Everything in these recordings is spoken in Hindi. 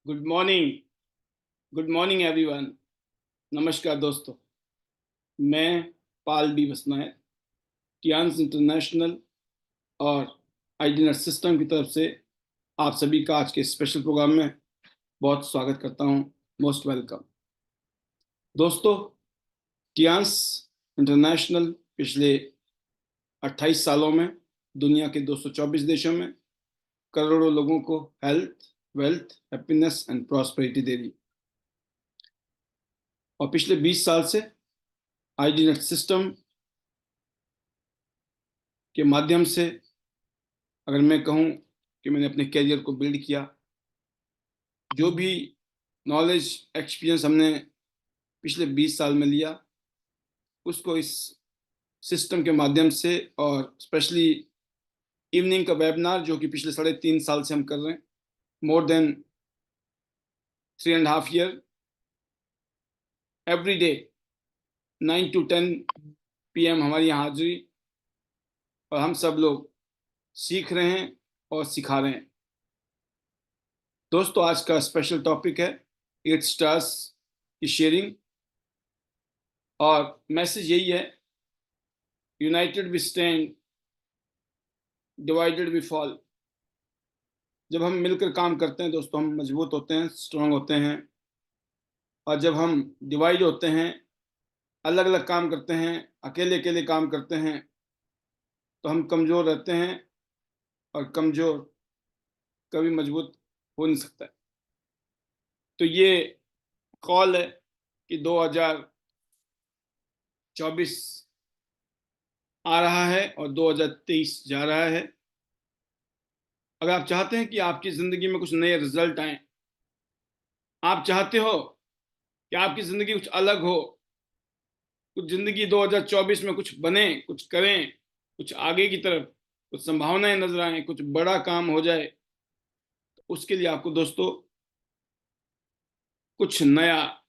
Good morning. Good morning everyone. नमस्कार दोस्तों। मैं पाल बी बसनायक, टियान्स इंटरनेशनल और आईडीनेट सिस्टम की तरफ से आप सभी का आज के स्पेशल प्रोग्राम में बहुत स्वागत करता हूं। मोस्ट वेलकम दोस्तों। टियान्स इंटरनेशनल पिछले 28 सालों में दुनिया के 224 देशों में करोड़ों लोगों को health, wealth, happiness and prosperity दे रही। और पिछले 20 साल से आईडीनेट सिस्टम के माध्यम से अगर मैं कहूं कि मैंने अपने कैरियर को बिल्ड किया, जो भी नॉलेज एक्सपीरियंस हमने पिछले 20 साल में लिया, उसको इस सिस्टम के माध्यम से और स्पेशली इवनिंग का वेबिनार जो कि पिछले 3.5 साल से हम कर रहे हैं, more than 3.5 year, every day 9 to 10 PM हमारी यहाँ हाजिरी, और हम सब लोग सीख रहे हैं और सिखा रहे हैं। दोस्तों, आज का स्पेशल टॉपिक है 8 स्टार्स की शेयरिंग, और मैसेज यही है, united we stand, divided we fall. जब हम मिलकर काम करते हैं दोस्तों, हम मजबूत होते हैं, स्ट्रांग होते हैं। और जब हम डिवाइड होते हैं, अलग अलग काम करते हैं, अकेले अकेले काम करते हैं, तो हम कमज़ोर रहते हैं, और कमज़ोर कभी मजबूत हो नहीं सकता है। तो ये कॉल है कि 2024 आ रहा है और 2023 जा रहा है। अगर आप चाहते हैं कि आपकी ज़िंदगी में कुछ नए रिजल्ट आए, आप चाहते हो कि आपकी ज़िंदगी कुछ अलग हो, कुछ ज़िंदगी 2024 में कुछ बने, कुछ करें, कुछ आगे की तरफ कुछ संभावनाएं नजर आए, कुछ बड़ा काम हो जाए, तो उसके लिए आपको दोस्तों कुछ नया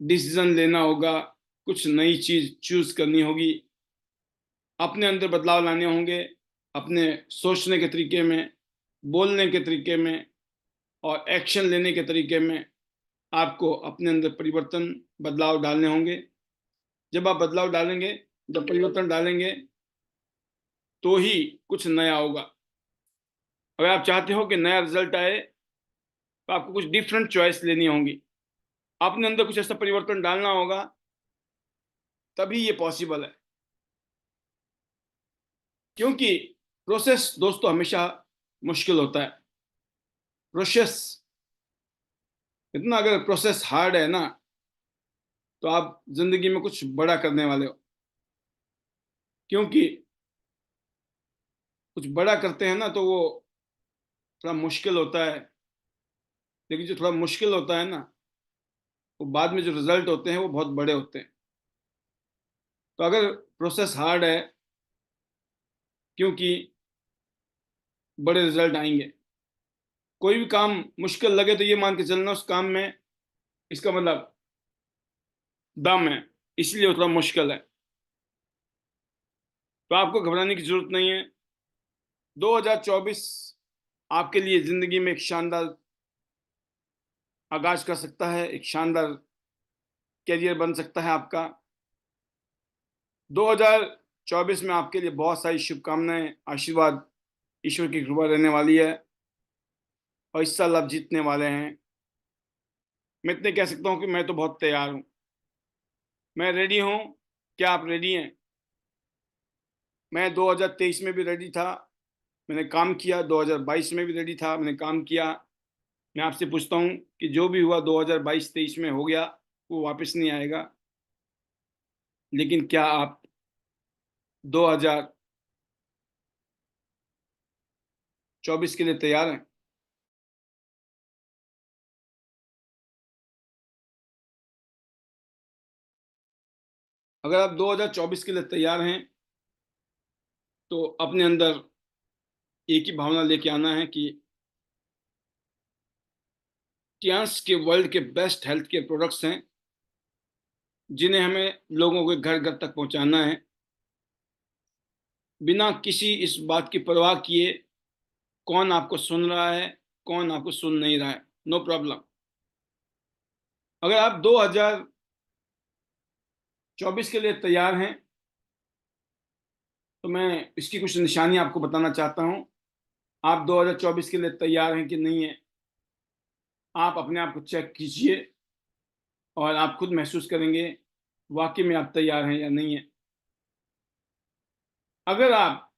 डिसीजन लेना होगा, कुछ नई चीज चूज करनी होगी, अपने अंदर बदलाव लाने होंगे, अपने सोचने के तरीके में, बोलने के तरीके में और एक्शन लेने के तरीके में। आपको अपने अंदर परिवर्तन, बदलाव डालने होंगे। जब आप बदलाव डालेंगे, जब परिवर्तन डालेंगे, तो ही कुछ नया होगा। अगर आप चाहते हो कि नया रिजल्ट आए, तो आपको कुछ डिफरेंट चॉइस लेनी होंगी, अपने अंदर कुछ ऐसा परिवर्तन डालना होगा, तभी ये पॉसिबल है। क्योंकि प्रोसेस दोस्तों हमेशा मुश्किल होता है। प्रोसेस इतना, अगर प्रोसेस हार्ड है ना, तो आप जिंदगी में कुछ बड़ा करने वाले हो। क्योंकि कुछ बड़ा करते हैं ना, तो वो थोड़ा मुश्किल होता है, लेकिन जो थोड़ा मुश्किल होता है ना, वो बाद में जो रिजल्ट होते हैं वो बहुत बड़े होते हैं। तो अगर प्रोसेस हार्ड है, क्योंकि बड़े रिजल्ट आएंगे। कोई भी काम मुश्किल लगे तो ये मान के चलना उस काम में, इसका मतलब दम है, इसलिए वो थोड़ा मुश्किल है। तो आपको घबराने की जरूरत नहीं है। 2024 आपके लिए जिंदगी में एक शानदार आगाज कर सकता है, एक शानदार कैरियर बन सकता है आपका। 2024 में आपके लिए बहुत सारी शुभकामनाएं, आशीर्वाद, ईश्वर की कृपा रहने वाली है, और इस साल आप जीतने वाले हैं। मैं इतने कह सकता हूँ कि मैं तो बहुत तैयार हूँ, मैं रेडी हूँ। क्या आप रेडी हैं? मैं 2023 में भी रेडी था, मैंने काम किया। 2022 में भी रेडी था, मैंने काम किया। मैं आपसे पूछता हूँ कि जो भी हुआ 2022-23 में हो गया, वो वापस नहीं आएगा। लेकिन क्या आप 2024 के लिए तैयार हैं? अगर आप 2024 के लिए तैयार हैं, तो अपने अंदर एक ही भावना लेके आना है कि टियान्स के वर्ल्ड के बेस्ट हेल्थ केयर प्रोडक्ट्स हैं, जिन्हें हमें लोगों के घर घर तक पहुंचाना है, बिना किसी इस बात की परवाह किए कौन आपको सुन रहा है, कौन आपको सुन नहीं रहा है। No problem. अगर आप 2024 के लिए तैयार हैं तो मैं इसकी कुछ निशानी आपको बताना चाहता हूं। आप 2024 के लिए तैयार हैं कि नहीं है, आप अपने आप को चेक कीजिए और आप खुद महसूस करेंगे वाकई में आप तैयार हैं या नहीं है। अगर आप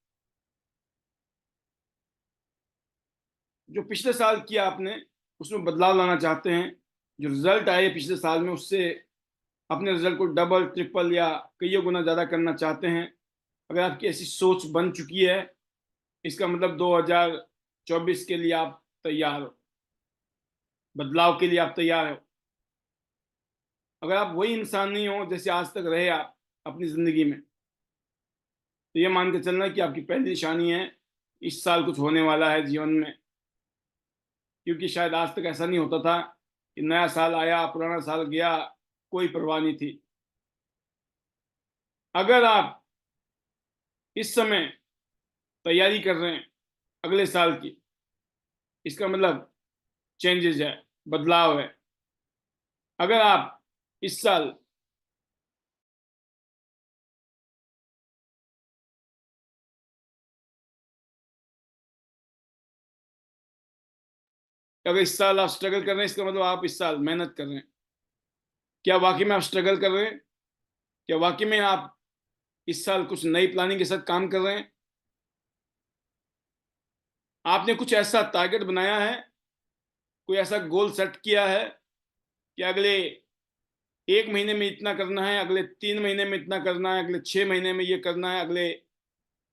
जो पिछले साल किया आपने उसमें बदलाव लाना चाहते हैं, जो रिजल्ट आए पिछले साल में उससे अपने रिजल्ट को डबल ट्रिपल या कई गुना ज़्यादा करना चाहते हैं, अगर आपकी ऐसी सोच बन चुकी है, इसका मतलब 2024 के लिए आप तैयार हो, बदलाव के लिए आप तैयार हो। अगर आप वही इंसान नहीं हो जैसे आज तक रहे आप अपनी ज़िंदगी में, तो ये मान के चलना कि आपकी पहली निशानी है इस साल कुछ होने वाला है जीवन में। क्योंकि शायद आज तक ऐसा नहीं होता था कि नया साल आया पुराना साल गया, कोई परवाह नहीं थी। अगर आप इस समय तैयारी कर रहे हैं अगले साल की, इसका मतलब चेंजेस है, बदलाव है। अगर आप इस साल आप स्ट्रगल कर रहे हैं, इसका मतलब आप इस साल मेहनत कर रहे हैं। क्या वाकई में आप स्ट्रगल कर रहे हैं? क्या वाकई में आप इस साल कुछ नई प्लानिंग के साथ काम कर रहे हैं? आपने कुछ ऐसा टारगेट बनाया है, कोई ऐसा गोल सेट किया है कि अगले 1 महीने में इतना करना है, अगले 3 महीने में इतना करना है, अगले 6 महीने में ये करना है, अगले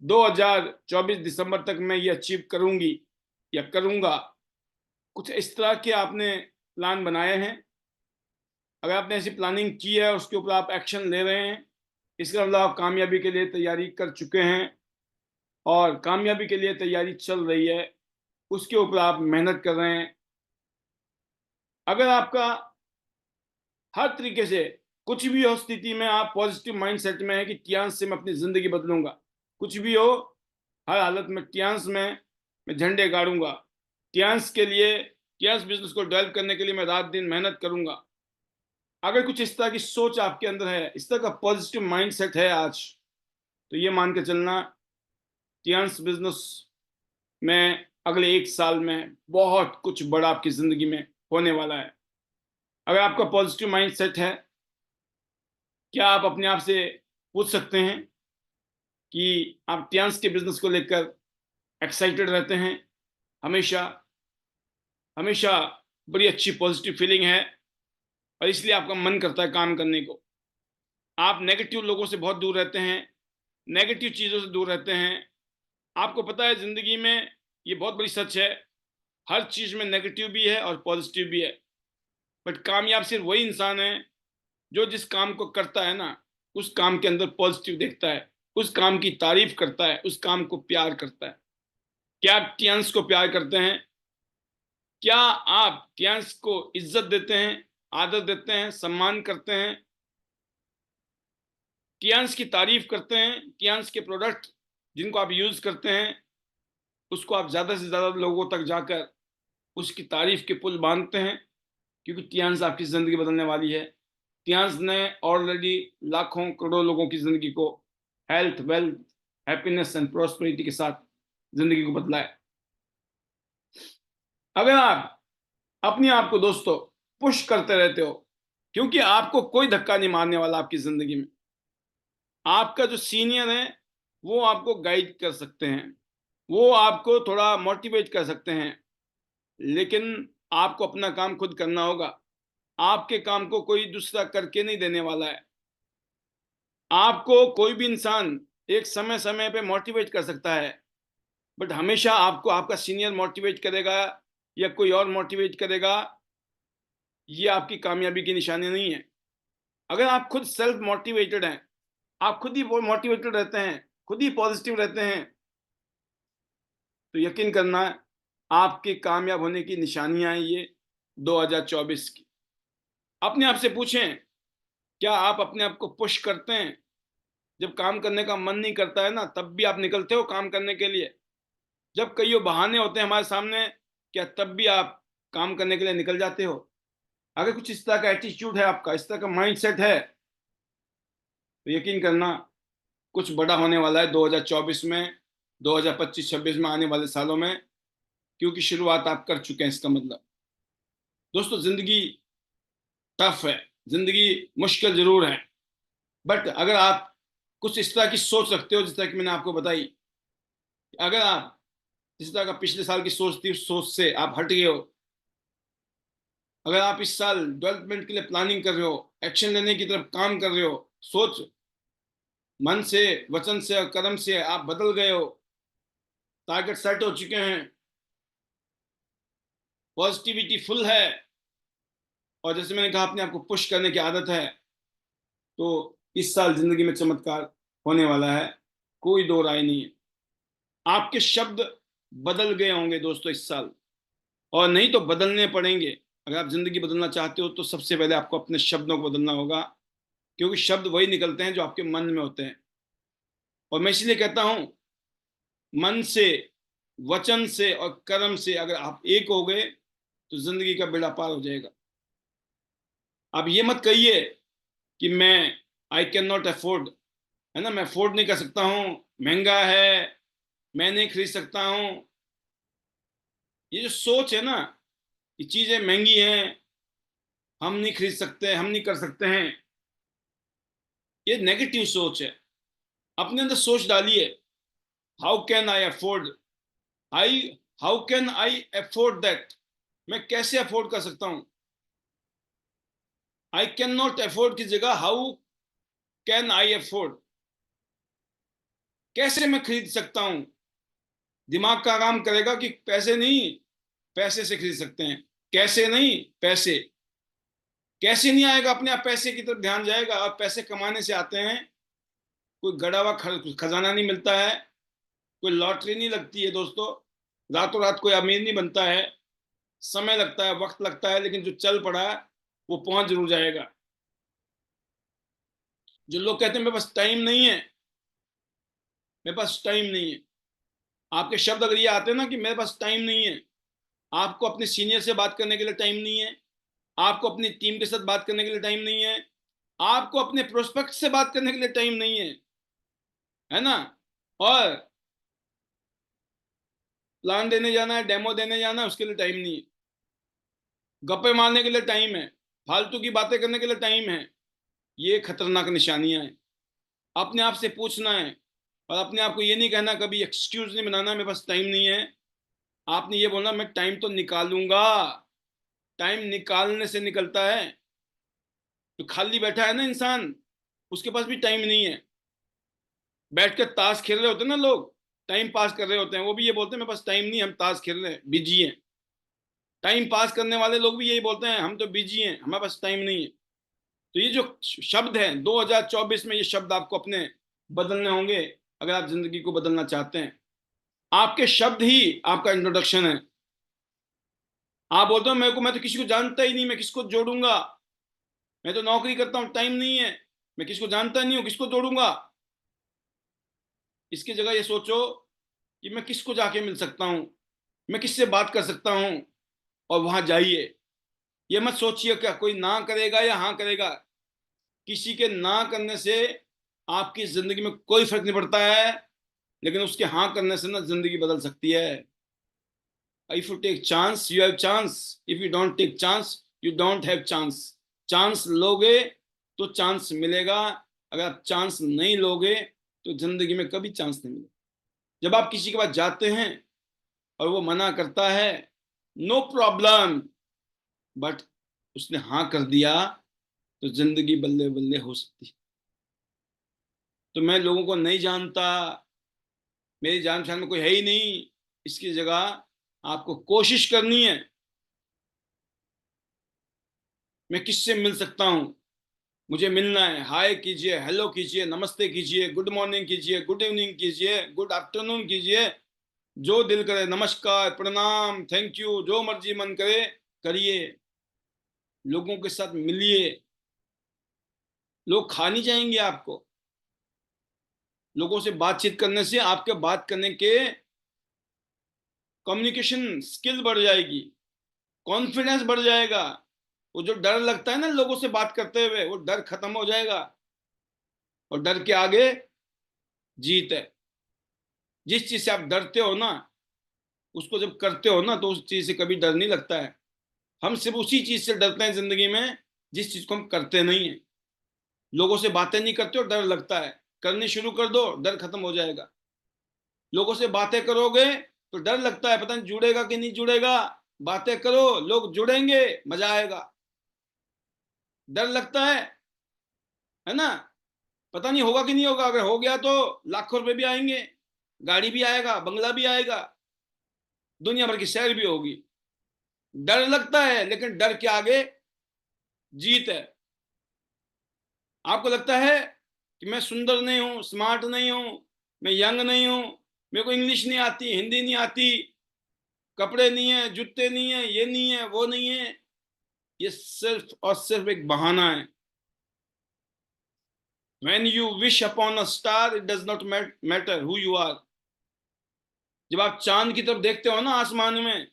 2024 दिसंबर तक मैं ये अचीव करूंगी या करूंगा? कुछ इस तरह के आपने प्लान बनाए हैं? अगर आपने ऐसी प्लानिंग की है, उसके ऊपर आप एक्शन ले रहे हैं, इसका मतलब आप कामयाबी के लिए तैयारी कर चुके हैं और कामयाबी के लिए तैयारी चल रही है, उसके ऊपर आप मेहनत कर रहे हैं। अगर आपका हर तरीके से कुछ भी हो स्थिति में आप पॉजिटिव माइंडसेट में है कि टियांस से मैं अपनी जिंदगी बदलूंगा, कुछ भी हो हर हालत में टियांस में मैं झंडे गाड़ूंगा, टियांस के लिए, टियांस बिजनेस को डेवलप करने के लिए मैं रात दिन मेहनत करूंगा। अगर कुछ इस तरह की सोच आपके अंदर है, इस तरह का पॉजिटिव माइंडसेट है आज, तो ये मान के चलना टियांस बिजनेस में अगले 1 साल में बहुत कुछ बड़ा आपकी जिंदगी में होने वाला है। अगर आपका पॉजिटिव माइंडसेट है, क्या आप अपने आप से पूछ सकते हैं कि आप टियांस के बिजनेस को लेकर एक्साइटेड रहते हैं? हमेशा हमेशा बड़ी अच्छी पॉजिटिव फीलिंग है और इसलिए आपका मन करता है काम करने को। आप नेगेटिव लोगों से बहुत दूर रहते हैं, नेगेटिव चीज़ों से दूर रहते हैं। आपको पता है ज़िंदगी में ये बहुत बड़ी सच है, हर चीज़ में नेगेटिव भी है और पॉजिटिव भी है। बट कामयाब सिर्फ वही इंसान है जो जिस काम को करता है ना, उस काम के अंदर पॉजिटिव देखता है, उस काम की तारीफ करता है, उस काम को प्यार करता है। क्या आप टियांस को प्यार करते हैं? क्या आप टियांस को इज्जत देते हैं, आदर देते हैं, सम्मान करते हैं, टियांस की तारीफ करते हैं, टियांस के प्रोडक्ट जिनको आप यूज करते हैं उसको आप ज्यादा से ज्यादा लोगों तक जाकर उसकी तारीफ के पुल बांधते हैं? क्योंकि टियांस आपकी जिंदगी बदलने वाली है। टियांस ने ऑलरेडी लाखों करोड़ों लोगों की जिंदगी को health, wealth, happiness and prosperity के साथ जिंदगी को बदला है। अगर आप अपने आप को दोस्तों पुश करते रहते हो, क्योंकि आपको कोई धक्का नहीं मारने वाला आपकी जिंदगी में, आपका जो सीनियर है वो आपको गाइड कर सकते हैं, वो आपको थोड़ा मोटिवेट कर सकते हैं, लेकिन आपको अपना काम खुद करना होगा। आपके काम को कोई दूसरा करके नहीं देने वाला है। आपको कोई भी इंसान एक समय समय पे मोटिवेट कर सकता है, बट हमेशा आपको आपका सीनियर मोटिवेट करेगा या कोई और मोटिवेट करेगा, ये आपकी कामयाबी की निशानी नहीं है। अगर आप खुद सेल्फ मोटिवेटेड हैं, आप खुद ही मोटिवेटेड रहते हैं, खुद ही पॉजिटिव रहते हैं, तो यकीन करना आपके कामयाब होने की निशानियां हैं ये 2024 की। अपने आप से पूछें, क्या आप अपने आप को पुश करते हैं? जब काम करने का मन नहीं करता है ना, तब भी आप निकलते हो काम करने के लिए? जब कई बहाने होते हैं हमारे सामने, क्या तब भी आप काम करने के लिए निकल जाते हो। अगर कुछ इस तरह का एटीट्यूड है आपका, इस तरह का माइंडसेट है, तो यकीन करना कुछ बड़ा होने वाला है 2024 में, 2025-26 में, आने वाले सालों में, क्योंकि शुरुआत आप कर चुके हैं। इसका मतलब दोस्तों, जिंदगी टफ है, जिंदगी मुश्किल जरूर है, बट अगर आप कुछ इस तरह की सोच रखते हो, जिस तरह की मैंने आपको बताई, अगर आप जिस तरह का पिछले साल की सोच थी, उस सोच से आप हट गए हो, अगर आप इस साल डेवलपमेंट के लिए प्लानिंग कर रहे हो, एक्शन लेने की तरफ काम कर रहे हो, सोच मन से, वचन से और कर्म से आप बदल गए हो, टारगेट सेट हो चुके हैं, पॉजिटिविटी फुल है, और जैसे मैंने कहा अपने आप को पुश करने की आदत है, तो इस साल जिंदगी में चमत्कार होने वाला है, कोई दो राय नहीं है। आपके शब्द बदल गए होंगे दोस्तों इस साल, और नहीं तो बदलने पड़ेंगे। अगर आप जिंदगी बदलना चाहते हो तो सबसे पहले आपको अपने शब्दों को बदलना होगा, क्योंकि शब्द वही निकलते हैं जो आपके मन में होते हैं। और मैं इसलिए कहता हूं, मन से, वचन से और कर्म से अगर आप एक हो गए तो जिंदगी का बेड़ा पार हो जाएगा। आप ये मत कहिए कि मैं आई कैन नॉट अफोर्ड, है ना, मैं अफोर्ड नहीं कर सकता हूँ, महंगा है, मैं नहीं खरीद सकता हूँ। ये जो सोच है ना, ये चीजें महंगी हैं, हम नहीं खरीद सकते, हम नहीं कर सकते हैं, ये नेगेटिव सोच है। अपने अंदर सोच डालिए, how can I afford, I how can I afford that, मैं कैसे अफोर्ड कर सकता हूं। आई कैन नॉट अफोर्ड की जगह हाउ कैन आई अफोर्ड, कैसे मैं खरीद सकता हूं। दिमाग का काम करेगा कि पैसे नहीं, पैसे से खरीद सकते हैं, कैसे नहीं, पैसे। कैसे नहीं आएगा, अपने आप पैसे की तरफ ध्यान जाएगा, और पैसे कमाने से आते हैं। कोई गड़ा हुआ खजाना नहीं मिलता है, कोई लॉटरी नहीं लगती है दोस्तों, रातों रात कोई अमीर नहीं बनता है। समय लगता है, वक्त लगता है, लेकिन जो चल पड़ा है वो पहुंच जरूर जाएगा। जो लोग कहते हैं मेरे पास टाइम नहीं है, मेरे पास टाइम नहीं है, आपके शब्द अगर ये आते हैं ना कि मेरे पास टाइम नहीं है, आपको अपने सीनियर से बात करने के लिए टाइम नहीं है, आपको अपनी टीम के साथ बात करने के लिए टाइम नहीं है, आपको अपने प्रोस्पेक्ट से बात करने के लिए टाइम नहीं है ना, और प्लान देने जाना है, डेमो देने जाना है, उसके लिए टाइम नहीं है, गप्पे मारने के लिए टाइम है, फालतू की बातें करने के लिए टाइम है। ये खतरनाक निशानियां हैं। अपने आप से पूछना है, और अपने आप को ये नहीं कहना, कभी एक्सक्यूज नहीं बनाना मेरे पास टाइम नहीं है। आपने ये बोलना मैं टाइम तो निकालूंगा। टाइम निकालने से निकलता है। जो खाली बैठा है ना इंसान, उसके पास भी टाइम नहीं है। बैठ कर ताश खेल रहे होते हैं ना लोग, टाइम पास कर रहे होते हैं, वो भी ये बोलते हैं मेरे पास टाइम नहीं, हम ताश खेल रहे हैं, बिजी हैं। टाइम पास करने वाले लोग भी यही बोलते हैं, हम तो बिजी हैं, हमारे पास टाइम नहीं है। तो ये जो शब्द हैं 2024 में, ये शब्द आपको अपने बदलने होंगे अगर आप जिंदगी को बदलना चाहते हैं। आपके शब्द ही आपका इंट्रोडक्शन है। आप बोलते हो मेरे को, मैं तो किसी को जानता ही नहीं, मैं किसको जोड़ूंगा, मैं तो नौकरी करता हूँ, टाइम नहीं है, मैं किसको जानता नहीं हूँ, किसको जोड़ूंगा। इसकी जगह ये सोचो कि मैं किसको जाके मिल सकता हूँ, मैं किससे बात कर सकता हूँ, और वहां जाइए। ये मत सोचिए क्या कोई ना करेगा या हाँ करेगा। किसी के ना करने से आपकी जिंदगी में कोई फर्क नहीं पड़ता है, लेकिन उसके हाँ करने से ना जिंदगी बदल सकती है। If you take chance you have chance, if you don't take chance you don't have chance. Chance लोगे तो चांस मिलेगा, अगर आप चांस नहीं लोगे तो जिंदगी में कभी चांस नहीं मिलेगा। जब आप किसी के पास जाते हैं और वो मना करता है, नो प्रॉब्लम, बट उसने हाँ कर दिया तो जिंदगी बल्ले बल्ले हो सकती है। तो मैं लोगों को नहीं जानता, मेरी जान पहचान में कोई है ही नहीं, इसकी जगह आपको कोशिश करनी है, मैं किससे मिल सकता हूं, मुझे मिलना है। हाय कीजिए, हेलो कीजिए, नमस्ते कीजिए, गुड मॉर्निंग कीजिए, गुड इवनिंग कीजिए, गुड आफ्टरनून कीजिए, जो दिल करे, नमस्कार, प्रणाम, थैंक यू, जो मर्जी मन करे करिए। लोगों के साथ मिलिए, लोग खा नहीं जाएंगे आपको। लोगों से बातचीत करने से आपके बात करने के कम्युनिकेशन स्किल बढ़ जाएगी। कॉन्फिडेंस बढ़ जाएगा। वो जो डर लगता है ना लोगों से बात करते हुए, वो डर खत्म हो जाएगा। और डर के आगे जीत है। जिस चीज से आप डरते हो ना, उसको जब करते हो ना, तो उस चीज से कभी डर नहीं लगता है। हम सिर्फ उसी चीज से डरते हैं जिंदगी में जिस चीज को हम करते नहीं है। लोगों से बातें नहीं करते हो, डर लगता है। करनी शुरू कर दो, डर खत्म हो जाएगा। लोगों से बातें करोगे तो डर लगता है, पता नहीं जुड़ेगा कि नहीं जुड़ेगा। बातें करो, लोग जुड़ेंगे, मजा आएगा। डर लगता है ना, पता नहीं होगा कि नहीं होगा। अगर हो गया तो लाखों रुपए भी आएंगे, गाड़ी भी आएगा, बंगला भी आएगा, दुनिया भर की सैर भी होगी। डर लगता है, लेकिन डर के आगे जीत है। आपको लगता है कि मैं सुंदर नहीं हूं, स्मार्ट नहीं हूं, मैं यंग नहीं हूं, मेरे को इंग्लिश नहीं आती, हिंदी नहीं आती, कपड़े नहीं है, जूते नहीं है, ये नहीं है, वो नहीं है। ये सिर्फ और सिर्फ एक बहाना है। When you wish upon a star, it does not matter who you are. जब आप चांद की तरफ देखते हो ना आसमान में,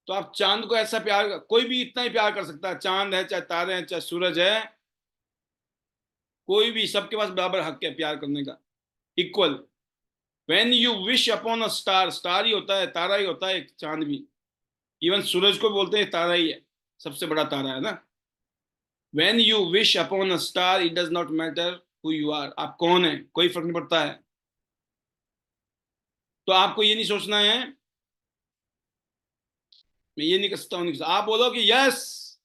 तो आप चांद को ऐसा प्यार, कोई भी इतना ही प्यार कर सकता है। चांद है, चाहे तारे हैं, चाहे सूरज है, कोई भी, सबके पास बराबर हक है प्यार करने का, equal. When you wish upon a star, star ही होता है, तारा ही होता है एक, चांद भी। इवन सूरज को बोलते हैं तारा ही है, सबसे बड़ा तारा है ना। When you wish upon a star, it does not matter who you are, आप कौन है, कोई फर्क नहीं पड़ता है। तो आपको ये नहीं सोचना है मैं ये नहीं कर सकता हूं, नहीं कर सकता। आप बोलो कि यस,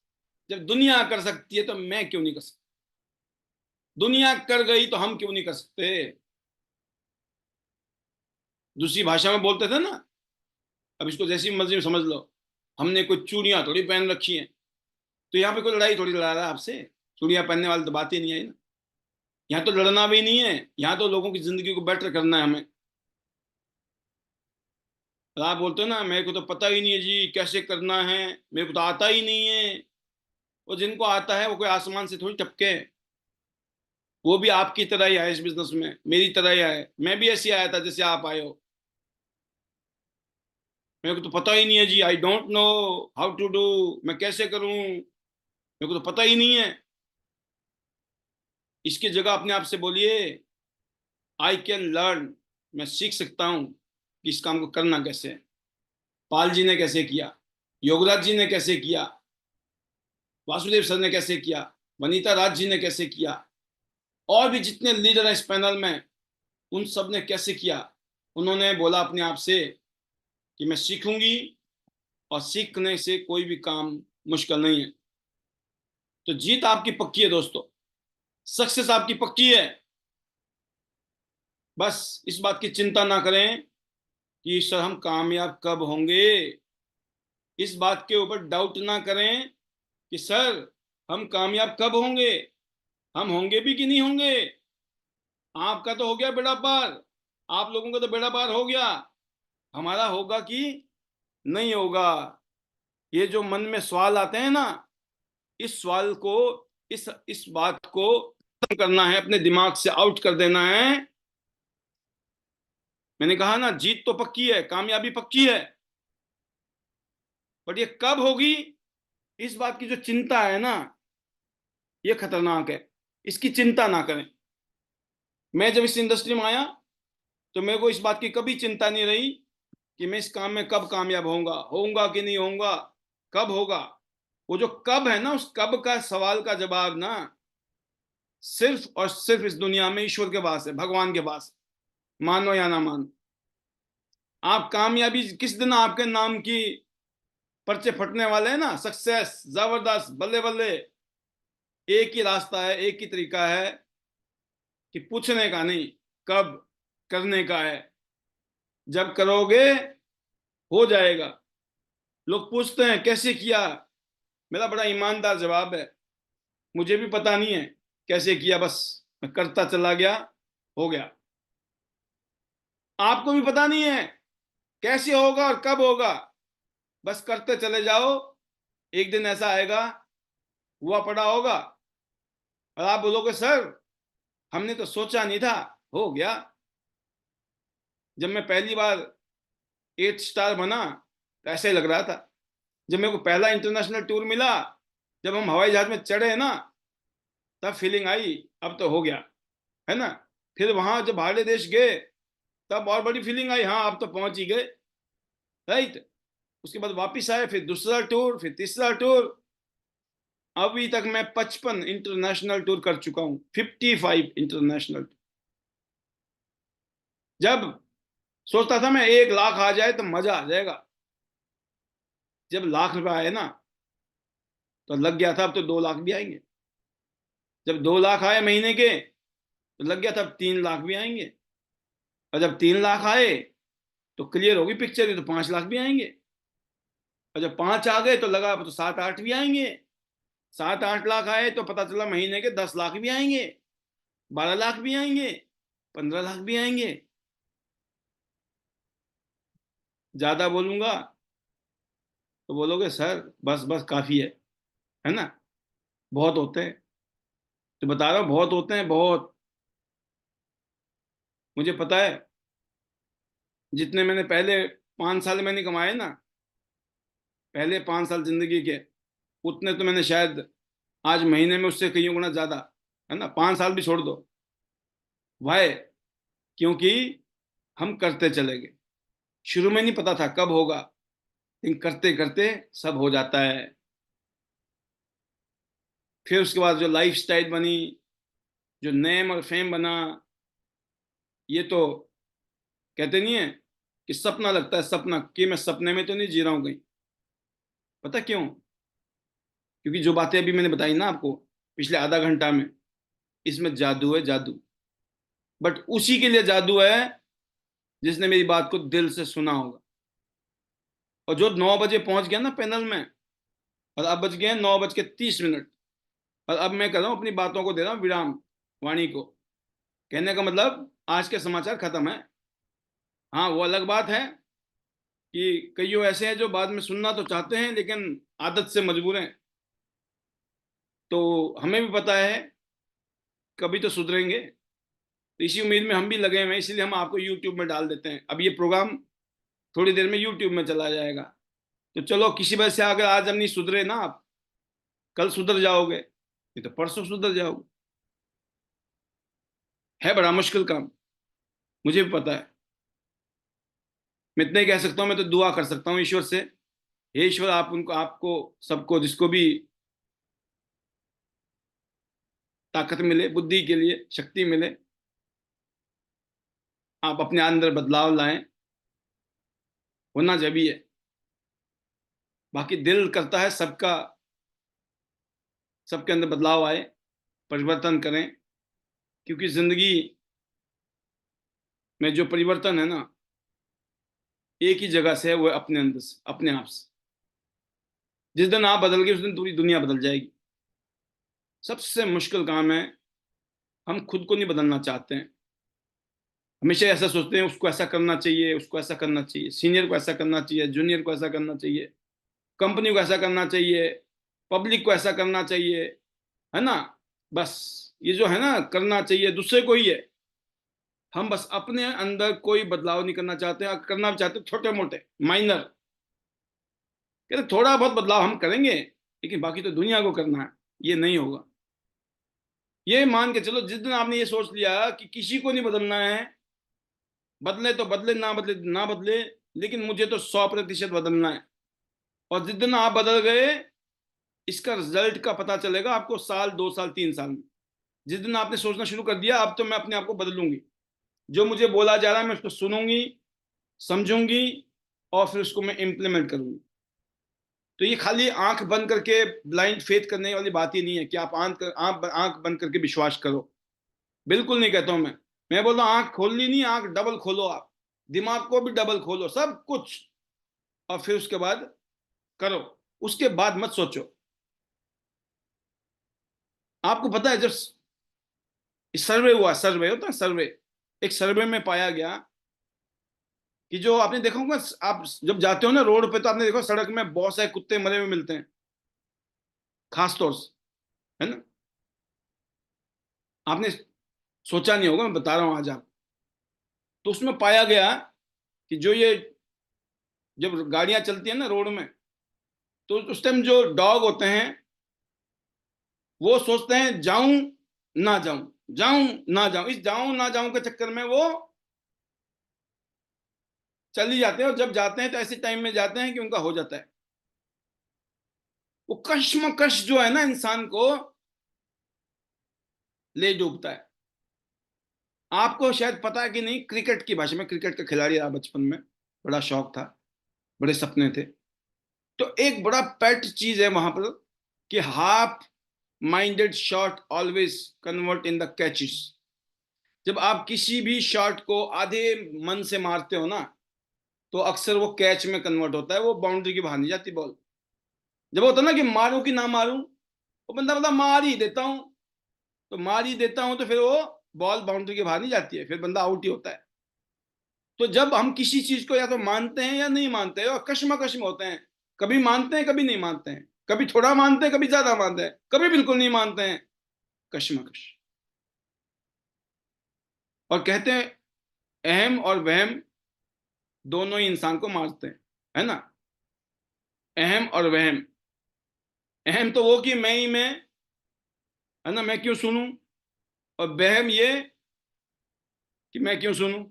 जब दुनिया कर सकती है तो मैं क्यों नहीं कर सकता। दुनिया कर गई तो हम क्यों नहीं कर सकते। दूसरी भाषा में बोलते थे ना, अब इसको जैसी मर्जी समझ लो। हमने कोई चूड़ियां थोड़ी पहन रखी हैं, तो यहाँ पे कोई लड़ाई थोड़ी लड़ा रहा है आपसे। चूड़ियां पहनने वाली तो बात ही नहीं आई ना। यहाँ तो लड़ना भी नहीं है, यहाँ तो लोगों की जिंदगी को बेटर करना है हमें। और आप बोलते हो ना मेरे को तो पता ही नहीं है जी कैसे करना है, मेरे को तो आता ही नहीं है। वो जिनको आता है वो कोई आसमान से थोड़ी टपके। वो भी आपकी तरह ही आए इस बिजनेस में, मेरी तरह ही आए। मैं भी ऐसे आया था जैसे आप आए हो। मेरे को तो पता ही नहीं है जी, I don't know how to do, मैं कैसे करूं, मेरे को तो पता ही नहीं है। इसकी जगह अपने आप से बोलिए आई कैन लर्न, मैं सीख सकता हूं कि इस काम को करना कैसे है। पाल जी ने कैसे किया, योगराज जी ने कैसे किया, वासुदेव सर ने कैसे किया, वनीता राज जी ने कैसे किया, और भी जितने लीडर हैं इस पैनल में, उन सब ने कैसे किया। उन्होंने बोला अपने आप से कि मैं सीखूंगी, और सीखने से कोई भी काम मुश्किल नहीं है। तो जीत आपकी पक्की है दोस्तों, सक्सेस आपकी पक्की है। बस इस बात की चिंता ना करें कि सर हम कामयाब कब होंगे। इस बात के ऊपर डाउट ना करें कि सर हम कामयाब कब होंगे, हम होंगे भी कि नहीं होंगे। आपका तो हो गया बेड़ा पार, आप लोगों का तो बेड़ा पार हो गया। हमारा होगा कि नहीं होगा। ये जो मन में सवाल आते हैं ना, इस सवाल को, इस बात को खत्म करना है, अपने दिमाग से आउट कर देना है। मैंने कहा ना जीत तो पक्की है, कामयाबी पक्की है, बट ये कब होगी, इस बात की जो चिंता है ना, ये खतरनाक है। इसकी चिंता ना करें। मैं जब इस इंडस्ट्री में आया तो मेरे को इस बात की कभी चिंता नहीं रही कि मैं इस काम में कब कामयाब होऊंगा, होऊंगा कि नहीं होऊंगा, कब होगा। वो जो कब है ना, उस कब का सवाल का जवाब ना सिर्फ और सिर्फ इस दुनिया में ईश्वर के पास है, भगवान के पास। मानो या ना मानो, आप कामयाबी किस दिन आपके नाम की पर्चे फटने वाले हैं ना, सक्सेस जबरदस्त, बल्ले बल्ले। एक ही रास्ता है, एक ही तरीका है कि पूछने का नहीं, कब करने का है। जब करोगे हो जाएगा। लोग पूछते हैं कैसे किया, मेरा बड़ा ईमानदार जवाब है मुझे भी पता नहीं है कैसे किया, बस मैं करता चला गया, हो गया। आपको भी पता नहीं है कैसे होगा और कब होगा, बस करते चले जाओ। एक दिन ऐसा आएगा, हुआ पड़ा होगा, और आप बोलोगे सर हमने तो सोचा नहीं था, हो गया। जब मैं पहली बार 8 स्टार बना तो ऐसे ही लग रहा था, जब मेरे को पहला इंटरनेशनल टूर मिला, जब हम हवाई जहाज में चढ़े ना, तब फीलिंग आई अब तो हो गया, है ना। फिर वहां जब बाहरले देश गए, तब और बड़ी फीलिंग आई, हाँ अब तो पहुंच ही गए, राइट। उसके बाद वापिस आए, फिर दूसरा टूर, फिर तीसरा टूर। अभी तक मैं 55 इंटरनेशनल टूर कर चुका हूं, 55 इंटरनेशनल। जब सोचता था मैं 1 लाख आ जाए तो मजा आ जाएगा, जब लाख रुपए आए ना, तो लग गया था अब तो 2 लाख भी आएंगे। जब 2 लाख आए महीने के, तो लग गया था अब 3 लाख भी आएंगे। और जब 3 लाख आए, तो क्लियर होगी पिक्चर, तो 5 लाख भी आएंगे। और जब 5 आ गए, तो लगा अब तो 7-8 भी आएंगे। 7-8 लाख आए, तो पता चला महीने के 10 लाख भी आएंगे, 12 लाख भी आएंगे, 15 लाख भी आएंगे। ज्यादा बोलूंगा तो बोलोगे सर बस बस काफी है ना। बहुत होते हैं, तो बता रहा हूँ बहुत होते हैं, बहुत। मुझे पता है, जितने मैंने पहले 5 साल मैंने कमाए ना, पहले 5 साल जिंदगी के, उतने तो मैंने शायद आज महीने में उससे कई गुना ज्यादा, है ना। 5 साल भी छोड़ दो। वाई? क्योंकि हम करते चले गए। शुरू में नहीं पता था कब होगा, लेकिन करते करते सब हो जाता है। फिर उसके बाद जो लाइफ स्टाइल बनी, जो नेम और फेम बना, ये तो कहते नहीं है कि सपना लगता है, सपना कि मैं सपने में तो नहीं जी रहा हूं कहीं। पता क्यों? क्योंकि जो बातें अभी मैंने बताई ना आपको पिछले आधा घंटा में, इसमें जादू है, जादू। बट उसी के लिए जादू है जिसने मेरी बात को दिल से सुना होगा। और जो 9 बजे पहुंच गया ना पैनल में, और अब बज गए 9:30। और अब मैं कर रहा हूं अपनी बातों को, दे रहा हूं विराम, वाणी को। कहने का मतलब आज के समाचार खत्म है। हाँ, वो अलग बात है कि कईयों ऐसे हैं जो बाद में सुनना तो चाहते हैं, लेकिन आदत से मजबूर हैं। तो हमें भी पता है कभी तो सुधरेंगे। तो इसी उम्मीद में हम भी लगे हुए हैं, इसलिए हम आपको यूट्यूब में डाल देते हैं। अब ये प्रोग्राम थोड़ी देर में यूट्यूब में चला जाएगा। तो चलो, किसी वजह से अगर आज हम नहीं सुधरे ना, आप कल सुधर जाओगे, नहीं तो परसों सुधर जाओगे। है बड़ा मुश्किल काम, मुझे भी पता है। मैं इतना ही कह सकता हूँ, मैं तो दुआ कर सकता हूँ ईश्वर से, हे ईश्वर आप उनको, आपको, सबको, जिसको भी ताकत मिले, बुद्धि के लिए शक्ति मिले, आप अपने अंदर बदलाव लाएं। होना जरूरी है। बाकी दिल करता है सबका, सबके अंदर बदलाव आए, परिवर्तन करें। क्योंकि जिंदगी में जो परिवर्तन है ना, एक ही जगह से है, वो अपने अंदर से, अपने आप से। जिस दिन आप बदल गए, उस दिन पूरी दुनिया बदल जाएगी। सबसे मुश्किल काम है, हम खुद को नहीं बदलना चाहते हैं। हमेशा ऐसा सोचते हैं उसको ऐसा करना चाहिए, उसको ऐसा करना चाहिए, सीनियर को ऐसा करना चाहिए, जूनियर को ऐसा करना चाहिए, कंपनी को ऐसा करना चाहिए, पब्लिक को ऐसा करना चाहिए, है ना। बस ये जो है ना, करना चाहिए दूसरे को ही है। हम बस अपने अंदर कोई बदलाव नहीं करना चाहते, अगर करना भी चाहते छोटे मोटे माइनर, कहते थोड़ा बहुत बदलाव हम करेंगे, लेकिन बाकी तो दुनिया को करना है, ये नहीं होगा। ये मान के चलो, जिस दिन आपने ये सोच लिया कि किसी को नहीं बदलना है, बदले तो बदले, ना बदले ना बदले, लेकिन मुझे तो 100% बदलना है। और जिस दिन आप बदल गए, इसका रिजल्ट का पता चलेगा आपको साल, 2 साल, 3 साल में। जिस दिन आपने सोचना शुरू कर दिया अब तो मैं अपने आप को बदलूंगी, जो मुझे बोला जा रहा है मैं उसको सुनूंगी, समझूंगी, और फिर उसको मैं इंप्लीमेंट करूंगी। तो ये खाली आंख बंद करके ब्लाइंड फेथ करने वाली बात ही नहीं है कि आप आंख बंद करके विश्वास करो। बिल्कुल नहीं कहता हूं मैं बोल रहा हूं आंख खोलनी नहीं, आंख डबल खोलो आप, दिमाग को भी डबल खोलो, सब कुछ। और फिर उसके बाद करो, उसके बाद मत सोचो। आपको पता है, जब सर्वे हुआ, सर्वे होता है सर्वे, एक सर्वे में पाया गया कि जो आपने देखा होगा, आप जब जाते हो ना रोड पे, तो आपने देखा सड़क में बहुत सारे कुत्ते मरे हुए मिलते हैं, खास तौर से, है ना। आपने सोचा नहीं होगा, मैं बता रहा हूं आज आप। तो उसमें पाया गया कि जो ये, जब गाड़ियां चलती है ना रोड में, तो उस टाइम जो डॉग होते हैं वो सोचते हैं जाऊं ना जाऊं, जाऊं ना जाऊं, इस जाऊं ना जाऊं के चक्कर में वो चल ही जाते हैं, और जब जाते हैं तो ऐसे टाइम में जाते हैं कि उनका हो जाता है। वो कश्मकश जो है ना इंसान को ले डूबता है। आपको शायद पता है कि नहीं, क्रिकेट की भाषा में, क्रिकेट का खिलाड़ी रहा बचपन में, बड़ा शौक था, बड़े सपने थे। तो एक बड़ा पेट चीज है वहां पर कि half minded shot always convert in the catches. जब आप किसी भी शॉट को आधे मन से मारते हो ना, तो अक्सर वो कैच में कन्वर्ट होता है, वो बाउंड्री के बाहर नहीं जाती बॉल। जब होता है ना कि मारूं कि ना मारूं, वो बंदा मतलब मार ही देता हूं, तो मार ही देता हूं, तो फिर वो बॉल बाउंड्री के बाहर नहीं जाती है, फिर बंदा आउट ही होता है। तो जब हम किसी चीज को या तो मानते हैं या नहीं मानते हैं, और कश्मकश में होते हैं, कभी मानते हैं कभी नहीं मानते हैं, कभी थोड़ा मानते हैं कभी ज्यादा मानते हैं, कभी बिल्कुल नहीं मानते हैं, कश्मकश। और कहते हैं अहम और वहम दोनों ही इंसान को मारते हैं, है ना। अहम और वहम, अहम तो वो कि मैं ही मैं, है ना, मैं क्यों सुनूं, और वहम ये कि मैं क्यों सुनूं।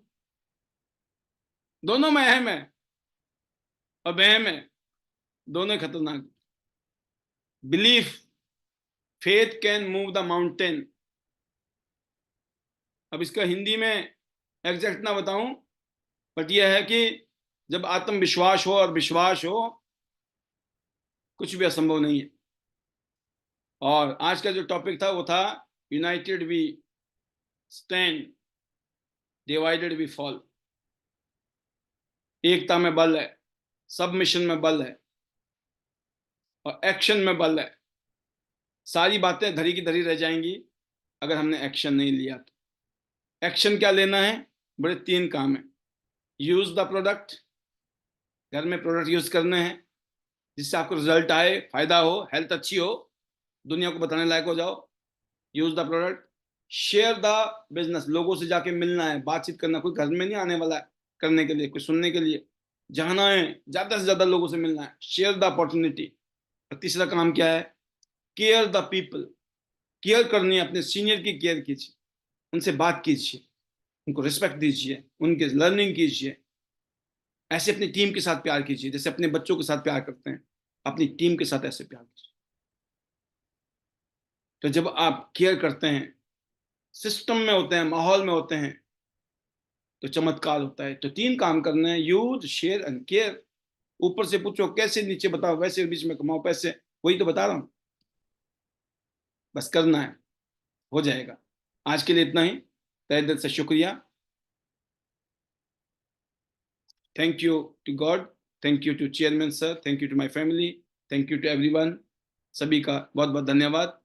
दोनों में अहम है और वहम है, दोनों खतरनाक। Belief, faith can move the mountain. अब इसका हिंदी में एग्जैक्ट ना बताऊं, बट यह है कि जब आत्मविश्वास हो और विश्वास हो, कुछ भी असंभव नहीं है। और आज का जो टॉपिक था वो था united we stand, divided we fall. एकता में बल है, सबमिशन में बल है, और एक्शन में बल है। सारी बातें धरी की धरी रह जाएंगी अगर हमने एक्शन नहीं लिया तो। एक्शन क्या लेना है, बड़े तीन काम है। यूज द प्रोडक्ट, घर में प्रोडक्ट यूज करने हैं जिससे आपको रिजल्ट आए, फायदा हो, हेल्थ अच्छी हो, दुनिया को बताने लायक हो जाओ। Use the product. Share the business, लोगों से जाके मिलना है, बातचीत करना, कोई घर में नहीं आने वाला है करने के लिए, कोई सुनने के लिए, जाना है, ज्यादा से ज्यादा लोगों से मिलना है। Share the opportunity. और तीसरा काम क्या है, केयर द पीपल। केयर करनी है, अपने सीनियर की केयर कीजिए, उनसे बात कीजिए, उनको रिस्पेक्ट दीजिए, उनके लर्निंग कीजिए। ऐसे अपनी टीम के साथ प्यार कीजिए जैसे अपने बच्चों के साथ प्यार करते हैं, अपनी टीम के साथ ऐसे प्यार कीजिए। तो जब आप केयर करते हैं, सिस्टम में होते हैं, माहौल में होते हैं, तो चमत्कार होता है। तो तीन काम करने हैं, यूज, शेयर एंड केयर। ऊपर से पूछो कैसे, नीचे बताओ वैसे, बीच में कमाओ पैसे, वही तो बता रहा हूं। बस करना है, हो जाएगा। आज के लिए इतना ही, तहे दिल से शुक्रिया। Thank you to God, thank you to chairman sir, thank you to my family, thank you to everyone. सभी का बहुत बहुत धन्यवाद।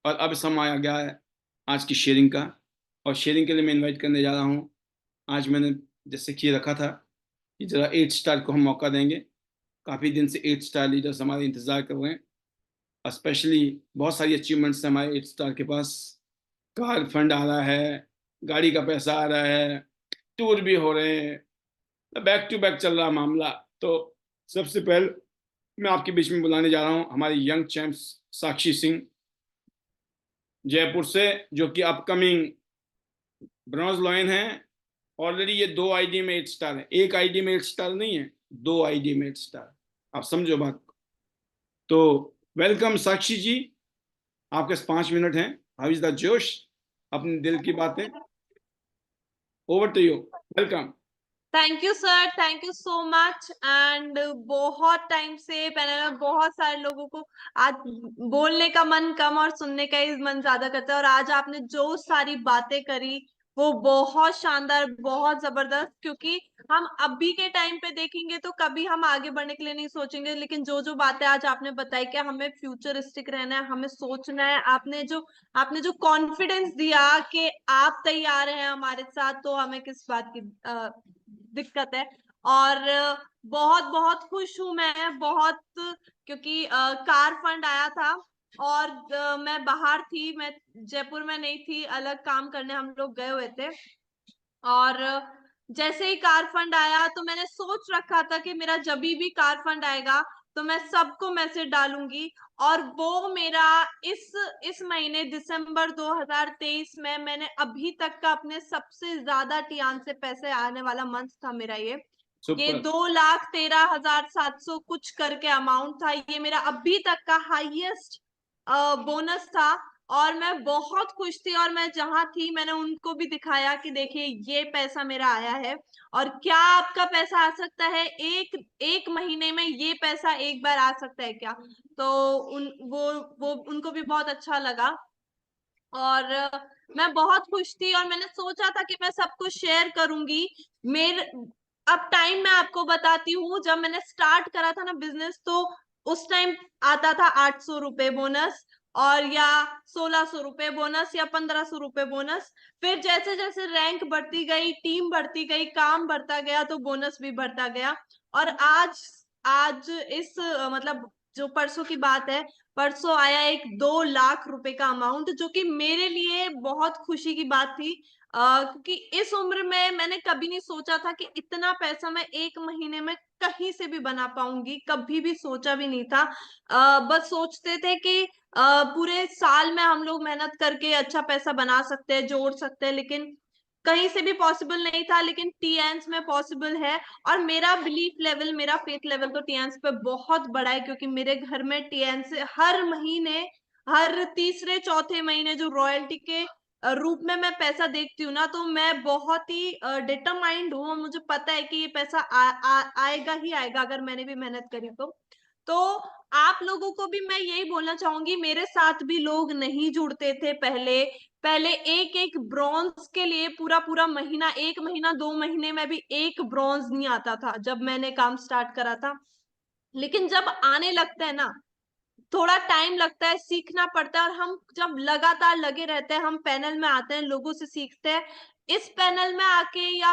और अब समय आ गया है आज की शेयरिंग का, और शेयरिंग के लिए मैं इनवाइट करने जा रहा हूँ। आज मैंने जैसे कि रखा था कि जरा 8 स्टार को हम मौका देंगे। काफ़ी दिन से 8 स्टार लीडर्स हमारे इंतजार कर रहे हैं। स्पेशली बहुत सारी अचीवमेंट्स हैं हमारे 8 स्टार के पास। कार फंड आ रहा है, गाड़ी का पैसा आ रहा है, टूर भी हो रहे हैं, बैक टू बैक चल रहा मामला। तो सबसे पहले मैं आपके बीच में बुलाने जा रहा हूँ हमारी यंग चैंप्स साक्षी सिंह, जयपुर से, जो कि अपकमिंग ब्रॉन्ज लॉयन है। ऑलरेडी ये 2 आईडी में 8 स्टार है, एक आईडी में 8 स्टार नहीं है, 2 आईडी में 8 स्टार। आप समझो बात को। तो वेलकम साक्षी जी, आपके पास 5 मिनट हैं। हाउ इज द जोश, अपने दिल की बातें, over to you. Welcome. Thank you sir, thank you so much. And बहुत टाइम से मैंने बहुत सारे लोगों को आज बोलने का मन कम और सुनने का ही मन ज्यादा करता है, और आज आपने जो सारी बातें करी वो बहुत शानदार, बहुत जबरदस्त। क्योंकि हम अभी के टाइम पे देखेंगे तो कभी हम आगे बढ़ने के लिए नहीं सोचेंगे, लेकिन जो जो बातें आज आपने बताई कि हमें फ्यूचरिस्टिक रहना है, हमें सोचना है, आपने जो कॉन्फिडेंस दिया कि आप तैयार हैं हमारे साथ, तो हमें किस बात की दिक्कत है। और बहुत बहुत खुश हूं मैं, बहुत, क्योंकि कार फंड आया था और मैं बाहर थी, मैं जयपुर में नहीं थी, अलग काम करने हम लोग गए हुए थे। और जैसे ही कार फंड आया तो मैंने सोच रखा था कि मेरा जब भी कार फंड आएगा तो मैं सबको मैसेज डालूंगी। और वो मेरा इस महीने दिसंबर 2023 में मैंने अभी तक का अपने सबसे ज्यादा टियान से पैसे आने वाला मंथ था मेरा ये सुपर। 2,13,700 कुछ करके अमाउंट था। ये मेरा अभी तक का हाईएस्ट बोनस था और मैं बहुत खुश थी। और मैं जहां थी मैंने उनको भी दिखाया कि देखिए ये पैसा मेरा आया है। और क्या आपका पैसा आ सकता है एक एक महीने में, ये पैसा एक बार आ सकता है क्या? तो वो उनको भी बहुत अच्छा लगा। और मैं बहुत खुश थी और मैंने सोचा था कि मैं सबको शेयर करूंगी। मेरे अब टाइम मैं आपको बताती हूँ, जब मैंने स्टार्ट करा था ना बिजनेस, तो उस टाइम आता था 800 रुपए बोनस, और या 1600 रुपए बोनस, या 1500 रुपए बोनस। फिर जैसे जैसे रैंक बढ़ती गई, टीम बढ़ती गई, काम बढ़ता गया, तो बोनस भी बढ़ता गया। और आज आज मतलब जो परसों की बात है, परसों आया एक 2 लाख रुपए का अमाउंट, जो कि मेरे लिए बहुत खुशी की बात थी। क्योंकि इस उम्र में मैंने कभी नहीं सोचा था कि इतना पैसा मैं एक महीने में कहीं से भी बना पाऊंगी, कभी भी सोचा भी नहीं था। बस सोचते थे कि पूरे साल में हम लोग मेहनत करके अच्छा पैसा बना सकते हैं, जोड़ सकते हैं, लेकिन कहीं से भी पॉसिबल नहीं था। लेकिन टीएंस में पॉसिबल है। और मेरा बिलीफ लेवल, मेरा फेथ लेवल तो टीएंस पे बहुत बड़ा है, क्योंकि मेरे घर में टीएंस हर महीने, हर तीसरे चौथे महीने जो रॉयल्टी के रूप में मैं पैसा देखती हूँ ना, तो मैं बहुत ही डिटरमाइंड हूँ। मुझे पता है कि ये पैसा आएगा ही आएगा, अगर मैंने भी मेहनत करी तो आप लोगों को भी मैं यही बोलना चाहूंगी, मेरे साथ भी लोग नहीं जुड़ते थे पहले। पहले एक एक ब्रॉन्ज के लिए पूरा पूरा महीना, 1 महीना 2 महीने में भी एक ब्रॉन्ज नहीं आता था जब मैंने काम स्टार्ट करा था। लेकिन जब आने लगता है ना, थोड़ा टाइम लगता है, सीखना पड़ता है। और हम जब लगातार लगे रहते हैं, हम पैनल में आते हैं, लोगों से सीखते हैं। इस पैनल में आके या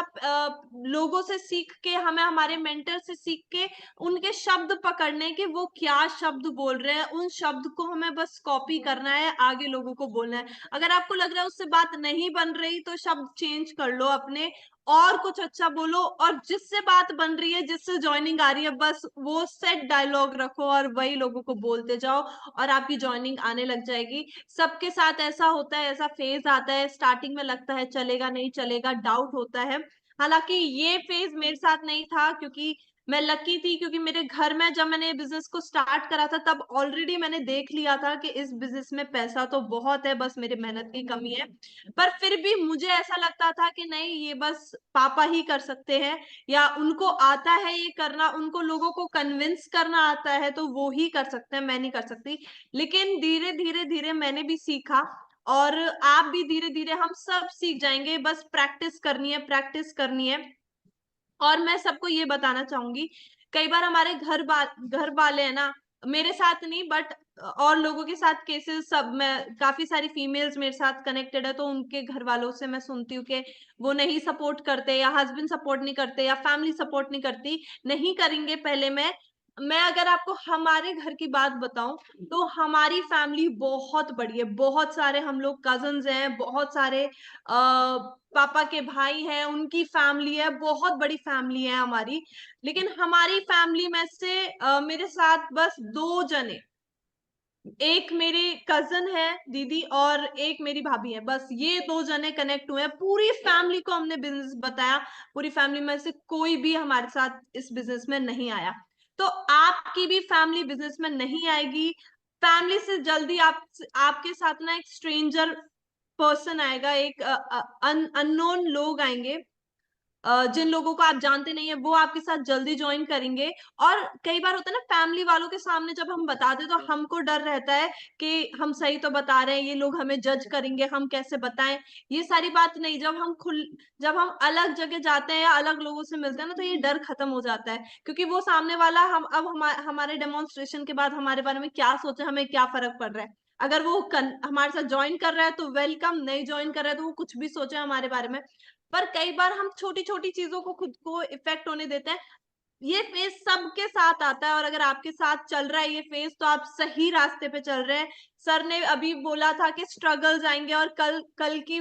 लोगों से सीख के, हमें हमारे मेंटर से सीख के उनके शब्द पकड़ने के, वो क्या शब्द बोल रहे हैं, उन शब्द को हमें बस कॉपी करना है, आगे लोगों को बोलना है। अगर आपको लग रहा है उससे बात नहीं बन रही, तो शब्द चेंज कर लो अपने, और कुछ अच्छा बोलो। और जिससे बात बन रही है, जिससे ज्वाइनिंग आ रही है, बस वो सेट डायलॉग रखो और वही लोगों को बोलते जाओ, और आपकी ज्वाइनिंग आने लग जाएगी। सबके साथ ऐसा होता है, ऐसा फेज आता है, स्टार्टिंग में लगता है चलेगा नहीं चलेगा, डाउट होता है। हालांकि ये फेज मेरे साथ नहीं था, क्योंकि मैं लकी थी, क्योंकि मेरे घर में जब मैंने बिजनेस को स्टार्ट करा था, तब ऑलरेडी मैंने देख लिया था कि इस बिजनेस में पैसा तो बहुत है, बस मेरी मेहनत की कमी है। पर फिर भी मुझे ऐसा लगता था कि नहीं, ये बस पापा ही कर सकते हैं, या उनको आता है ये करना, उनको लोगों को कन्विंस करना आता है, तो वो ही कर सकते हैं, मैं नहीं कर सकती। लेकिन धीरे धीरे धीरे मैंने भी सीखा, और आप भी धीरे धीरे, हम सब सीख जाएंगे, बस प्रैक्टिस करनी है, प्रैक्टिस करनी है। और मैं सबको ये बताना चाहूंगी, कई बार हमारे घर वाले हैं ना, मेरे साथ नहीं बट और लोगों के साथ केसेस, सब मैं काफी सारी फीमेल्स मेरे साथ कनेक्टेड है, तो उनके घर वालों से मैं सुनती हूँ कि वो नहीं सपोर्ट करते, या हस्बैंड सपोर्ट नहीं करते, या फैमिली सपोर्ट नहीं करती, नहीं करेंगे। पहले मैं अगर आपको हमारे घर की बात बताऊं, तो हमारी फैमिली बहुत बड़ी है, बहुत सारे हम लोग कजन्स हैं, बहुत सारे पापा के भाई हैं, उनकी फैमिली है, बहुत बड़ी फैमिली है हमारी। लेकिन हमारी फैमिली में से मेरे साथ बस 2 जने, एक मेरी कजन है दीदी, और एक मेरी भाभी है, बस ये 2 जने कनेक्ट हुए हैं। पूरी फैमिली को हमने बिजनेस बताया, पूरी फैमिली में से कोई भी हमारे साथ इस बिजनेस में नहीं आया। तो आपकी भी फैमिली बिजनेस में नहीं आएगी। फैमिली से जल्दी आपके साथ ना एक स्ट्रेंजर पर्सन आएगा, एक अननोन लोग आएंगे, जिन लोगों को आप जानते नहीं है, वो आपके साथ जल्दी ज्वाइन करेंगे। और कई बार होता है ना, फैमिली वालों के सामने जब हम बताते, तो हमको डर रहता है कि हम सही तो बता रहे हैं, ये लोग हमें जज करेंगे, हम कैसे बताएं। ये सारी बात नहीं, जब हम अलग जगह जाते हैं या अलग लोगों से मिलते हैं ना, तो ये डर खत्म हो जाता है। क्योंकि वो सामने वाला हमारे डेमोन्स्ट्रेशन के बाद हमारे बारे में क्या सोचे, हमें क्या फर्क पड़ रहा है। अगर वो हमारे साथ ज्वाइन कर रहा है तो वेलकम, नहीं ज्वाइन कर रहा है तो वो कुछ भी सोचे हमारे बारे में। पर कई बार हम छोटी छोटी चीजों को खुद को इफेक्ट होने देते हैं। ये फेज सबके साथ आता है, और अगर आपके साथ चल रहा है ये फेज, तो आप सही रास्ते पे चल रहे हैं। सर ने अभी बोला था कि स्ट्रगल्स आएंगे, और कल कल की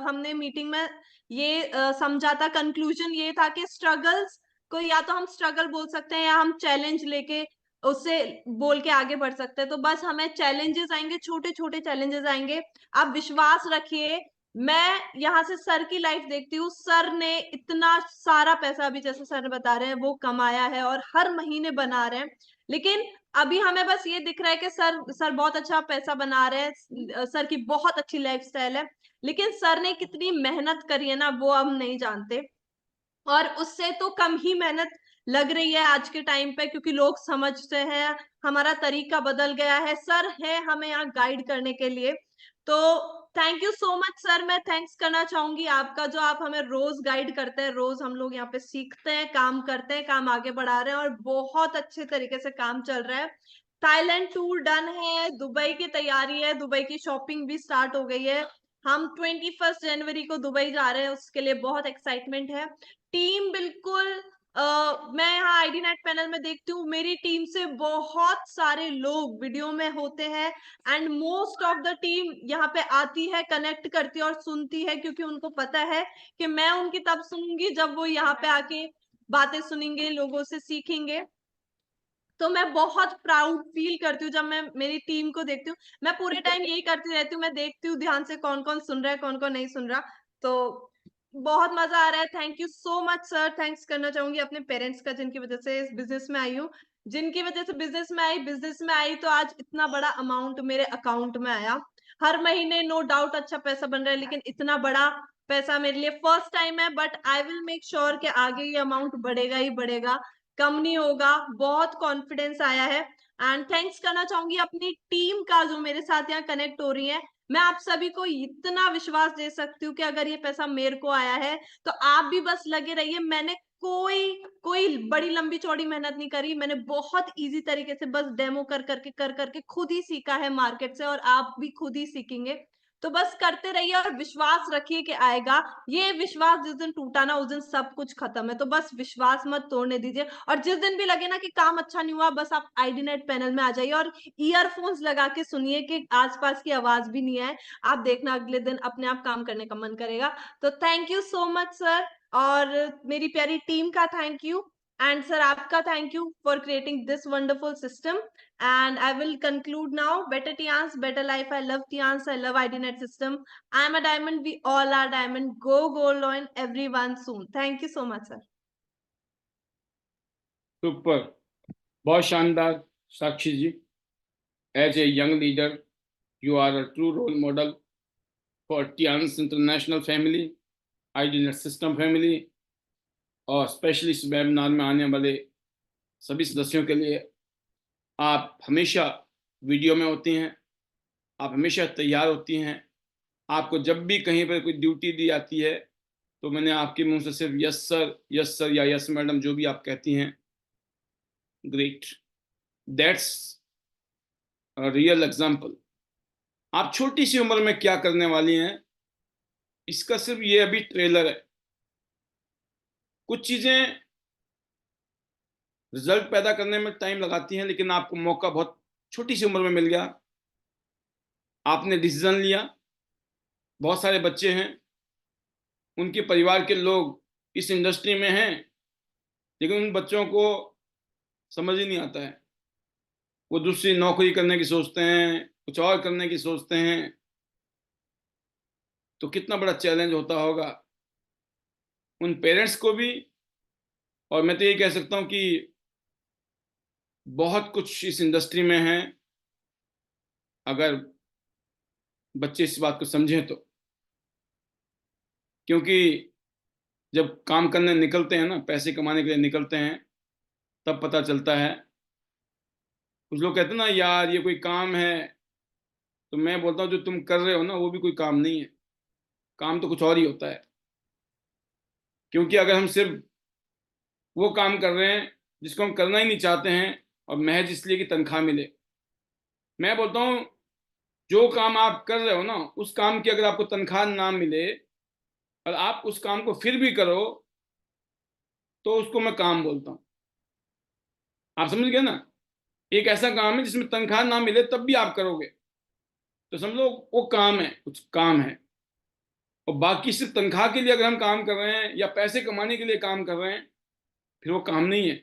हमने मीटिंग में ये समझा था, कंक्लूजन ये था कि स्ट्रगल्स को या तो हम स्ट्रगल बोल सकते हैं, या हम चैलेंज लेके उससे बोल के आगे बढ़ सकते हैं। तो बस हमें चैलेंजेस आएंगे, छोटे छोटे चैलेंजेस आएंगे, आप विश्वास रखिए। मैं यहाँ से सर की लाइफ देखती हूँ, सर ने इतना सारा पैसा अभी जैसे सर बता रहे हैं वो कमाया है और हर महीने बना रहे हैं। लेकिन अभी हमें बस ये दिख रहा है कि सर बहुत अच्छा पैसा बना रहे हैं, सर की बहुत अच्छी लाइफस्टाइल है, लेकिन सर ने कितनी मेहनत करी है ना वो हम नहीं जानते। और उससे तो कम ही मेहनत लग रही है आज के टाइम पे, क्योंकि लोग समझते हैं, हमारा तरीका बदल गया है, सर है हमें यहाँ गाइड करने के लिए। तो thank you so much sir. मैं थैंक्स करना चाहूंगी आपका, जो आप हमें रोज गाइड करते हैं, रोज हम लोग यहाँ पे सीखते हैं, काम करते हैं, काम आगे बढ़ा रहे हैं और बहुत अच्छे तरीके से काम चल रहा है। थाईलैंड टूर डन है, दुबई की तैयारी है, दुबई की शॉपिंग भी स्टार्ट हो गई है। हम 21 जनवरी को दुबई जा रहे हैं, उसके लिए बहुत एक्साइटमेंट है। टीम बिल्कुल मैं यहाँ आईडी नेट पैनल में देखती हूँ, मेरी टीम से बहुत सारे लोग वीडियो में होते हैं and most of the team यहाँ पे आती है, कनेक्ट करती है और सुनती है, क्योंकि उनको पता है कि मैं उनकी तब सुनूंगी जब वो यहाँ पे आके बातें सुनेंगे, लोगों से सीखेंगे। तो मैं बहुत प्राउड फील करती हूँ जब मैं मेरी टीम को देखती हूँ। मैं पूरे टाइम यही करती रहती हूँ, मैं देखती हूँ ध्यान से कौन कौन सुन रहा है, कौन कौन नहीं सुन रहा। तो बहुत मजा आ रहा है। Thank you so much sir. Thanks करना चाहूंगी अपने पेरेंट्स का, जिनकी वजह से इस बिजनेस में आई हूँ, जिनकी वजह से बिजनेस में आई तो आज इतना बड़ा अमाउंट मेरे अकाउंट में आया। हर महीने नो डाउट अच्छा पैसा बन रहा है, लेकिन इतना बड़ा पैसा मेरे लिए फर्स्ट टाइम है। But I will make sure कि आगे ये अमाउंट बढ़ेगा ही बढ़ेगा, कम नहीं होगा। बहुत कॉन्फिडेंस आया है। एंड थैंक्स करना चाहूंगी अपनी टीम का, जो मेरे साथ यहाँ कनेक्ट हो रही है। मैं आप सभी को इतना विश्वास दे सकती हूँ कि अगर ये पैसा मेरे को आया है तो आप भी बस लगे रहिए। मैंने कोई कोई बड़ी लंबी चौड़ी मेहनत नहीं करी, मैंने बहुत इजी तरीके से बस डेमो कर करके खुद ही सीखा है मार्केट से, और आप भी खुद ही सीखेंगे। तो बस करते रहिए और विश्वास रखिए कि आएगा। ये विश्वास जिस दिन टूटा ना उस दिन सब कुछ खत्म है। तो बस विश्वास मत तोड़ने दीजिए, और जिस दिन भी लगे ना कि काम अच्छा नहीं हुआ, बस आप आईडी नेट पैनल में आ जाइए और ईयरफोन्स लगा के सुनिए कि आसपास की आवाज भी नहीं आए। आप देखना अगले दिन अपने आप काम करने का मन करेगा। तो thank you so much sir, और मेरी प्यारी टीम का थैंक यू, एंड सर आपका thank you for creating this wonderful system. And I will conclude now. Better Tians, better life. I love Tians. I love IDNet system. I'm a diamond. We all are diamond. Go gold on everyone soon. Thank you so much, sir. Super, बहुत शानदार Sakshi ji. As a young leader, you are a true role model for Tiens international family, ID net system family, और स्पेशली इस वेबिनार में आने वाले सभी सदस्यों के लिए। आप हमेशा वीडियो में होती हैं, आप हमेशा तैयार होती हैं। आपको जब भी कहीं पर कोई ड्यूटी दी जाती है तो मैंने आपके मुंह से सिर्फ यस सर या यस मैडम जो भी आप कहती हैं, ग्रेट, दैट्स रियल एग्जाम्पल। आप छोटी सी उम्र में क्या करने वाली हैं, इसका सिर्फ ये अभी ट्रेलर है। कुछ चीजें रिजल्ट पैदा करने में टाइम लगाती हैं, लेकिन आपको मौका बहुत छोटी सी उम्र में मिल गया। आपने डिसीजन लिया। बहुत सारे बच्चे हैं, उनके परिवार के लोग इस इंडस्ट्री में हैं, लेकिन उन बच्चों को समझ ही नहीं आता है। वो दूसरी नौकरी करने की सोचते हैं, कुछ और करने की सोचते हैं। तो कितना बड़ा चैलेंज होता होगा उन पेरेंट्स को भी। और मैं तो ये कह सकता हूँ कि बहुत कुछ इस इंडस्ट्री में है, अगर बच्चे इस बात को समझें तो। क्योंकि जब काम करने निकलते हैं ना, पैसे कमाने के लिए निकलते हैं, तब पता चलता है। कुछ लोग कहते हैं ना, यार ये कोई काम है। तो मैं बोलता हूँ जो तुम कर रहे हो ना वो भी कोई काम नहीं है, काम तो कुछ और ही होता है। क्योंकि अगर हम सिर्फ वो काम कर रहे हैं जिसको हम करना ही नहीं चाहते हैं और महज इसलिए कि तनख्वाह मिले, मैं बोलता हूँ जो काम आप कर रहे हो ना उस काम की अगर आपको तनख्वाह ना मिले और आप उस काम को फिर भी करो तो उसको मैं काम बोलता हूँ। आप समझ गए ना? एक ऐसा काम है जिसमें तनख्वाह ना मिले तब भी आप करोगे, तो समझो वो काम है, कुछ काम है। और बाकी सिर्फ तनख्वाह के लिए अगर हम काम कर रहे हैं या पैसे कमाने के लिए काम कर रहे हैं, फिर वो काम नहीं है।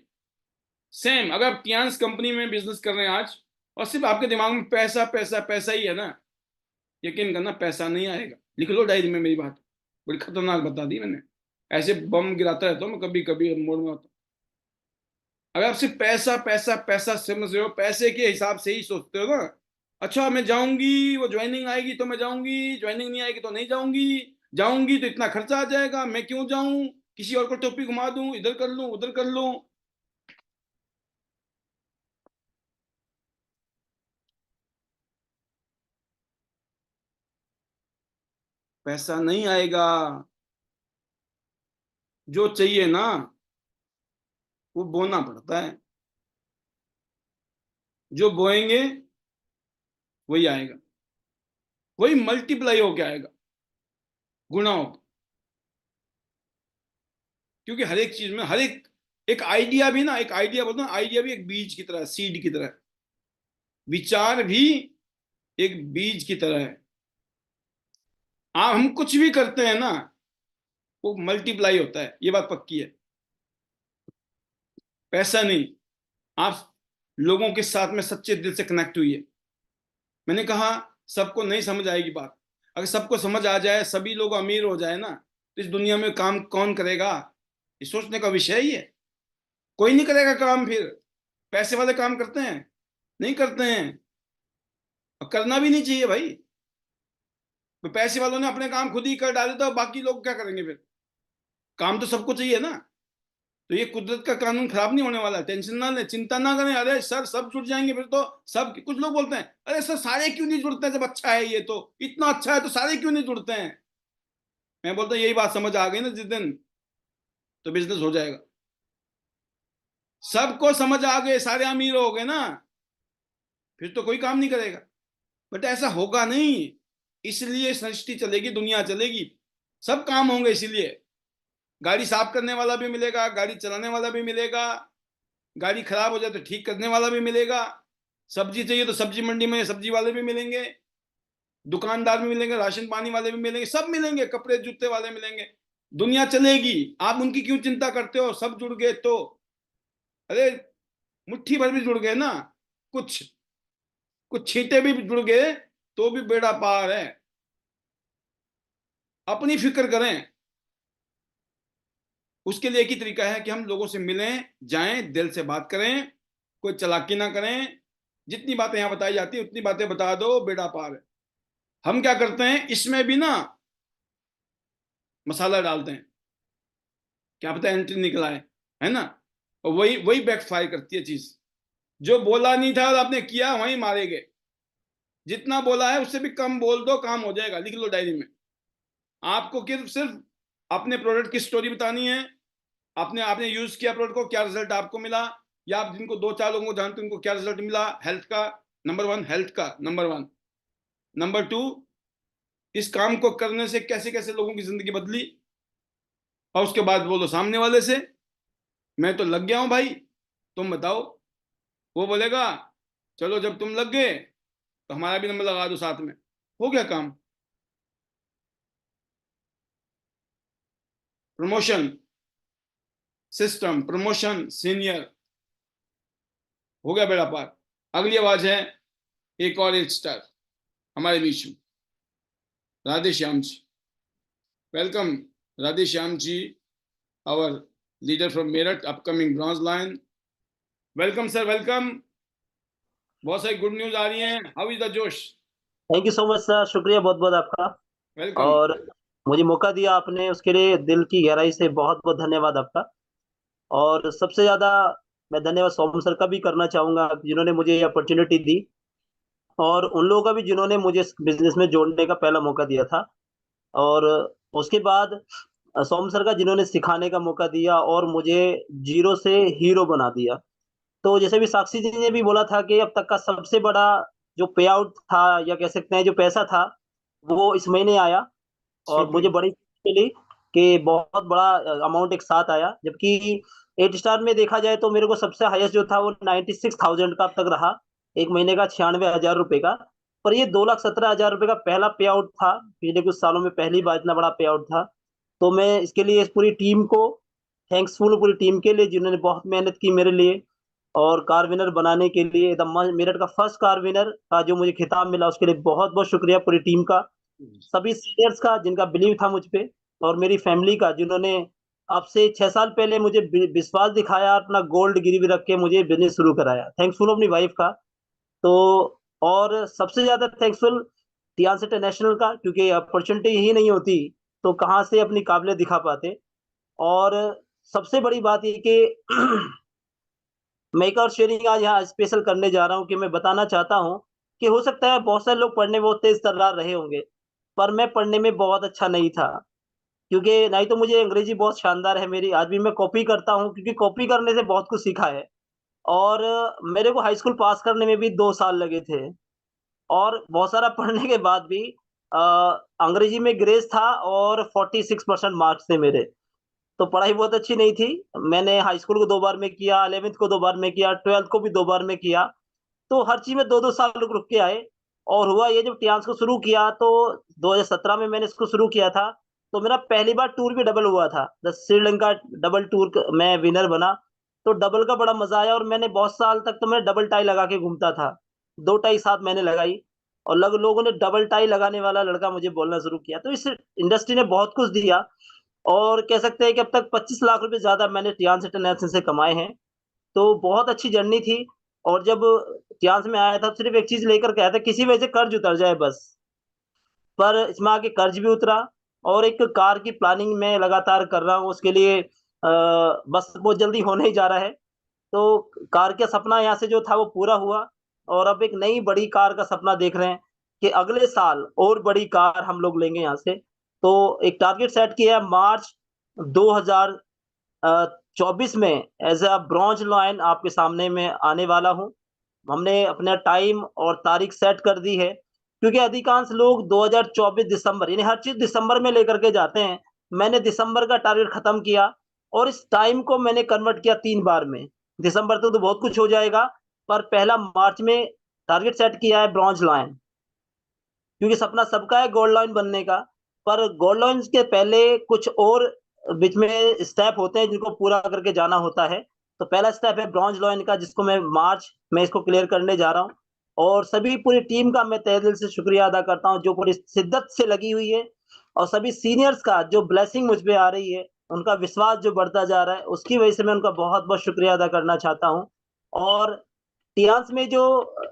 सेम, अगर आप टियान्स कंपनी में बिजनेस कर रहे हैं आज और सिर्फ आपके दिमाग में पैसा पैसा पैसा ही है ना, यकीन करना पैसा नहीं आएगा। लिख लो डायरी में मेरी बात, बड़ी खतरनाक बता दी मैंने। ऐसे बम गिराता रहता हूँ मैं, कभी कभी मोड़ में आता हूँ। अगर आप सिर्फ पैसा पैसा पैसा समझ रहे हो, पैसे के हिसाब से ही सोचते हो ना, अच्छा मैं जाऊंगी, वो ज्वाइनिंग आएगी तो मैं जाऊंगी, ज्वाइनिंग नहीं आएगी तो नहीं जाऊंगी, जाऊंगी तो इतना खर्चा आ जाएगा, मैं क्यों जाऊं, किसी और को टोपी घुमा दूं, इधर कर लूं उधर कर लूं। पैसा नहीं आएगा। जो चाहिए ना वो बोना पड़ता है, जो बोएंगे वही आएगा, वही मल्टीप्लाई होके आएगा, गुणा होके। क्योंकि हर एक चीज में, हर एक आइडिया भी ना, एक आइडिया बोलते हैं, आइडिया भी एक बीज की तरह, सीड की तरह, विचार भी एक बीज की तरह है। आप हम कुछ भी करते हैं ना, वो मल्टीप्लाई होता है, ये बात पक्की है। पैसा नहीं, आप लोगों के साथ में सच्चे दिल से कनेक्ट हुई है। मैंने कहा सबको नहीं समझ आएगी बात, अगर सबको समझ आ जाए, सभी लोग अमीर हो जाए ना, तो इस दुनिया में काम कौन करेगा, ये सोचने का विषय ही है। कोई नहीं करेगा काम फिर। पैसे वाले काम करते हैं? नहीं करते हैं, और करना भी नहीं चाहिए भाई। तो पैसे वालों ने अपने काम खुद ही कर डाले तो बाकी लोग क्या करेंगे फिर? काम तो सबको चाहिए ना। तो ये कुदरत का कानून खराब नहीं होने वाला, टेंशन ना ले, चिंता ना करें। अरे सर सब जुड़ जाएंगे फिर तो। सब, कुछ लोग बोलते हैं अरे सर सारे क्यों नहीं जुड़ते हैं, जब अच्छा है ये तो, इतना अच्छा है तो सारे क्यों नहीं जुड़ते हैं। मैं बोलता हूँ यही बात समझ आ गई ना जिस दिन, तो बिजनेस हो जाएगा। सबको समझ आ गए, सारे अमीर हो गए ना, फिर तो कोई काम नहीं करेगा। बट ऐसा होगा नहीं, इसलिए सृष्टि चलेगी, दुनिया चलेगी, सब काम होंगे। इसीलिए गाड़ी साफ करने वाला भी मिलेगा, गाड़ी चलाने वाला भी मिलेगा, गाड़ी खराब हो जाए तो ठीक करने वाला भी मिलेगा, सब्जी चाहिए तो सब्जी मंडी में सब्जी वाले भी मिलेंगे, दुकानदार भी मिलेंगे, राशन पानी वाले भी मिलेंगे, सब मिलेंगे, कपड़े जूते वाले मिलेंगे। दुनिया चलेगी। आप उनकी क्यों चिंता करते हो, सब जुड़ गए तो। अरे मुट्ठी भर भी जुड़ गए ना, कुछ कुछ छींटे भी जुड़ गए तो भी बेड़ा पार है। अपनी फिक्र करें। उसके लिए एक ही तरीका है कि हम लोगों से मिलें, जाएं, दिल से बात करें, कोई चालाकी ना करें। जितनी बातें यहां बताई जाती है उतनी बातें बता दो, बेड़ा पार है। हम क्या करते हैं, इसमें भी ना मसाला डालते हैं, क्या पता एंट्री निकल आए, है ना। और वही वही बैकफायर करती है चीज। जो बोला नहीं था और आपने किया, वहीं मारे गए। जितना बोला है उससे भी कम बोल दो, काम हो जाएगा। लिख लो डायरी में। आपको सिर्फ सिर्फ अपने प्रोडक्ट की स्टोरी बतानी है। आपने आपने यूज किया प्रोडक्ट को, क्या रिजल्ट आपको मिला, या आप जिनको दो चार लोगों को जानते हैं उनको क्या रिजल्ट मिला। हेल्थ का नंबर वन, हेल्थ का नंबर वन। नंबर टू, इस काम को करने से कैसे कैसे लोगों की जिंदगी बदली। और उसके बाद बोलो सामने वाले से, मैं तो लग गया हूं भाई, तुम बताओ। वो बोलेगा चलो जब तुम लग गए तो हमारा भी नंबर लगा दो साथ में, हो गया काम। प्रमोशन सिस्टम, प्रमोशन सीनियर, हो गया बेड़ा पार। अगली आवाज है एक और एक स्टार हमारे बीच में, Radhe Shyam ji. Welcome Radhe Shyam ji, our leader from Meerut, upcoming bronze line. Welcome sir, welcome. बहुत सारी गुड न्यूज आ रही हैं, हाउ इज द जोश। Thank you so much sir, शुक्रिया बहुत बहुत आपका। वेलकम। और मुझे मौका दिया आपने, उसके लिए दिल की गहराई से बहुत बहुत धन्यवाद आपका। और सबसे ज्यादा मैं धन्यवाद सोम सर का भी करना चाहूंगा, जिन्होंने मुझे ये अपॉर्चुनिटी दी, और उन लोगों का भी जिन्होंने मुझे इस बिजनेस में जोड़ने का पहला मौका दिया था। और उसके बाद सोम सर का, जिन्होंने सिखाने का मौका दिया और मुझे जीरो से हीरो बना दिया। तो जैसे भी साक्षी जी ने भी बोला था कि अब तक का सबसे बड़ा जो पे आउट था, या कह सकते हैं जो पैसा था, वो इस महीने आया। और मुझे सुपर। बड़ी खुशी मिली कि बहुत बड़ा अमाउंट एक साथ आया। जबकि 8 स्टार में देखा जाए तो मेरे को सबसे हाईएस्ट जो था वो 96,000 का अब तक रहा, एक महीने का 96,000 रुपए का। पर ये 2,17,000 रुपए का पहला पे आउट था, पिछले कुछ सालों में पहली बार इतना बड़ा पे आउट था। तो मैं इसके लिए इस पूरी टीम को थैंक्सफुल, पूरी टीम के लिए जिन्होंने बहुत मेहनत की मेरे लिए। और कार विनर बनाने के लिए मेरठ का फर्स्ट कार विनर का जो मुझे खिताब मिला, उसके लिए बहुत बहुत शुक्रिया पूरी टीम का, सभी सीनियर्स का जिनका बिलीव था मुझ पे, और मेरी फैमिली का जिन्होंने अब से 6 साल पहले मुझे विश्वास दिखाया, अपना गोल्ड गिरवी रख के मुझे बिजनेस शुरू कराया। थैंकफुल अपनी वाइफ का। तो और सबसे ज्यादा थैंकफुल टियांस इंटरनेशनल का, क्योंकि अपॉर्चुनिटी ही नहीं होती तो कहाँ से अपनी काबिलियत दिखा पाते। और सबसे बड़ी बात ये कि मैं एक और शेयरिंग आज यहाँ स्पेशल करने जा रहा हूँ कि मैं बताना चाहता हूँ कि हो सकता है बहुत सारे लोग पढ़ने में बहुत तेज तर्रार रहे होंगे, पर मैं पढ़ने में बहुत अच्छा नहीं था, क्योंकि नहीं तो मुझे अंग्रेजी बहुत शानदार है मेरी, आज भी मैं कॉपी करता हूँ, क्योंकि कॉपी करने से बहुत कुछ सीखा है। और मेरे को हाई स्कूल पास करने में भी 2 साल लगे थे, और बहुत सारा पढ़ने के बाद भी अ, अंग्रेजी में ग्रेस था और 46% मार्क्स थे मेरे। तो पढ़ाई बहुत अच्छी नहीं थी। मैंने हाई स्कूल को 2 बार में किया, 11th को 2 बार में किया, 12th को भी 2 बार में किया। तो हर चीज़ में 2-2 साल रुक-रुक के आए, और हुआ ये जब टियान्स को शुरू किया तो 2017 में मैंने इसको शुरू किया था, तो मेरा पहली बार टूर भी डबल हुआ था। द श्रीलंका डबल टूर क मैं विनर बना, तो डबल का बड़ा मज़ा आया, और मैंने बहुत साल तक तो मैं डबल टाई लगा के घूमता था। 2 टाई साथ मैंने लगाई, और लोगों ने डबल टाई लगाने वाला लड़का मुझे बोलना शुरू किया। तो इस इंडस्ट्री ने बहुत कुछ दिया, और कह सकते हैं कि अब तक 25 लाख रुपए ज़्यादा मैंने टियान्स इंटरनेशनल से कमाए हैं। तो बहुत अच्छी जर्नी थी, और जब टियान्स में आया था सिर्फ़ एक चीज़ लेकर के आया था, किसी वजह से कर्ज़ उतर जाए बस। पर इसमें आके कर्ज़ भी उतरा, और एक कार की प्लानिंग मैं लगातार कर रहा हूँ, उसके लिए बस बहुत जल्दी होने ही जा रहा है। तो कार का सपना यहाँ से जो था वो पूरा हुआ, और अब एक नई बड़ी कार का सपना देख रहे हैं कि अगले साल और बड़ी कार हम लोग लेंगे यहाँ से। तो एक टारगेट सेट किया है, मार्च 2000 24 में एज़ अ ब्रॉन्ज लायन आपके सामने मैं आने वाला हूँ। हमने अपना टाइम और तारीख सेट कर दी है, क्योंकि अधिकांश लोग 2024 दिसंबर, यानी हर चीज़ दिसंबर में लेकर के जाते हैं। मैंने दिसंबर का टारगेट खत्म किया, और इस टाइम को मैंने कन्वर्ट किया 3 बार में। दिसंबर तक तो बहुत कुछ हो जाएगा, पर पहला मार्च में टारगेट सेट किया है ब्रॉन्ज लायन, क्योंकि सपना सबका है गोल्ड लाइन बनने का, पर गोल्ड लाइन के पहले कुछ और बीच में स्टेप होते हैं जिनको पूरा करके जाना होता है। तो पहला स्टेप है ब्रॉन्ज लाइन का, जिसको मैं मार्च में इसको क्लियर करने जा रहा हूँ, और सभी पूरी टीम का मैं तहे दिल से शुक्रिया अदा करता हूँ जो पूरी शिद्दत से लगी हुई है, और सभी सीनियर्स का जो ब्लेसिंग मुझ पे आ रही है, उनका विश्वास जो बढ़ता जा रहा है, उसकी वजह से मैं उनका बहुत-बहुत शुक्रिया अदा करना चाहता हूँ। और टियान्स में जो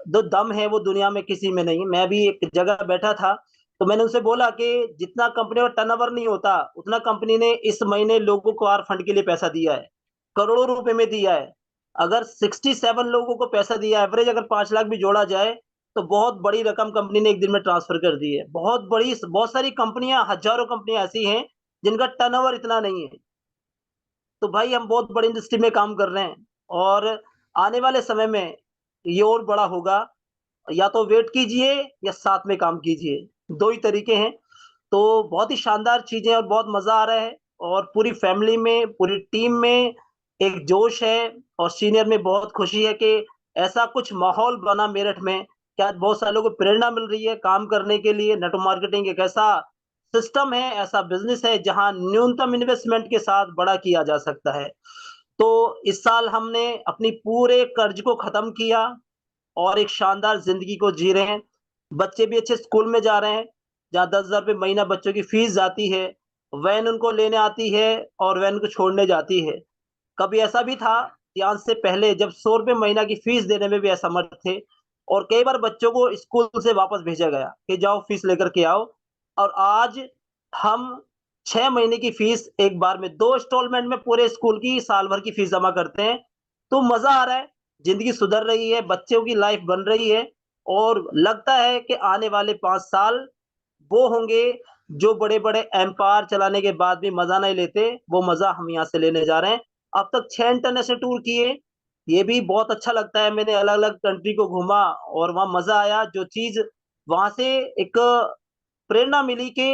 दम है वो दुनिया में किसी में नहीं। मैं भी एक जगह बैठा था, तो मैंने उनसे बोला कि जितना कंपनी का टर्नओवर नहीं होता, उतना कंपनी ने इस महीने लोगों को आर फंड के लिए पैसा दिया है, करोड़ों रुपए में दिया है। अगर 67 लोगों को पैसा दिया, एवरेज अगर 5 लाख भी जोड़ा जाए, तो बहुत बड़ी रकम कंपनी ने एक दिन में ट्रांसफर कर दी है। बहुत सारी कंपनियाँ, हज़ारों कंपनियाँ ऐसी हैं, जिनका टर्नओवर इतना नहीं है। तो भाई हम बहुत बड़ी इंडस्ट्री में काम कर रहे हैं, और आने वाले समय में ये और बड़ा होगा। या तो वेट कीजिए या साथ में काम कीजिए, 2 ही तरीके हैं। तो बहुत ही शानदार चीज़ें, और बहुत मज़ा आ रहा है, और पूरी फैमिली में, पूरी टीम में एक जोश है, और सीनियर में बहुत खुशी है कि ऐसा कुछ माहौल बना मेरठ में कि आज बहुत सारे लोगों को प्रेरणा मिल रही है काम करने के लिए। नेटवर्क मार्केटिंग एक ऐसा सिस्टम है, ऐसा बिज़नेस है जहाँ न्यूनतम इन्वेस्टमेंट के साथ बड़ा किया जा सकता है। तो इस साल हमने अपनी पूरे कर्ज को खत्म किया, और एक शानदार ज़िंदगी को जी रहे हैं। बच्चे भी अच्छे स्कूल में जा रहे हैं, जहाँ 10,000 रुपए महीना बच्चों की फीस जाती है, वैन उनको लेने आती है और वैन को छोड़ने जाती है। कभी ऐसा भी था ध्यान से पहले, जब 100 रुपए महीना की फीस देने में भी असमर्थ थे, और कई बार बच्चों को स्कूल से वापस भेजा गया कि जाओ फीस लेकर के आओ। और आज हम 6 महीने की फीस एक बार में 2 इंस्टॉलमेंट में पूरे स्कूल की साल भर की फीस जमा करते हैं। तो मज़ा आ रहा है, ज़िंदगी सुधर रही है, बच्चों की लाइफ बन रही है, और लगता है कि आने वाले 5 साल वो होंगे जो बड़े-बड़े एम्पायर चलाने के बाद भी मज़ा नहीं लेते, वो मज़ा हम यहाँ से लेने जा रहे हैं। अब तक 6 इंटरनेशनल टूर किए, ये भी बहुत अच्छा लगता है। मैंने अलग-अलग कंट्री को घूमा, और वहाँ मज़ा आया। जो चीज़ वहाँ से एक प्रेरणा मिली कि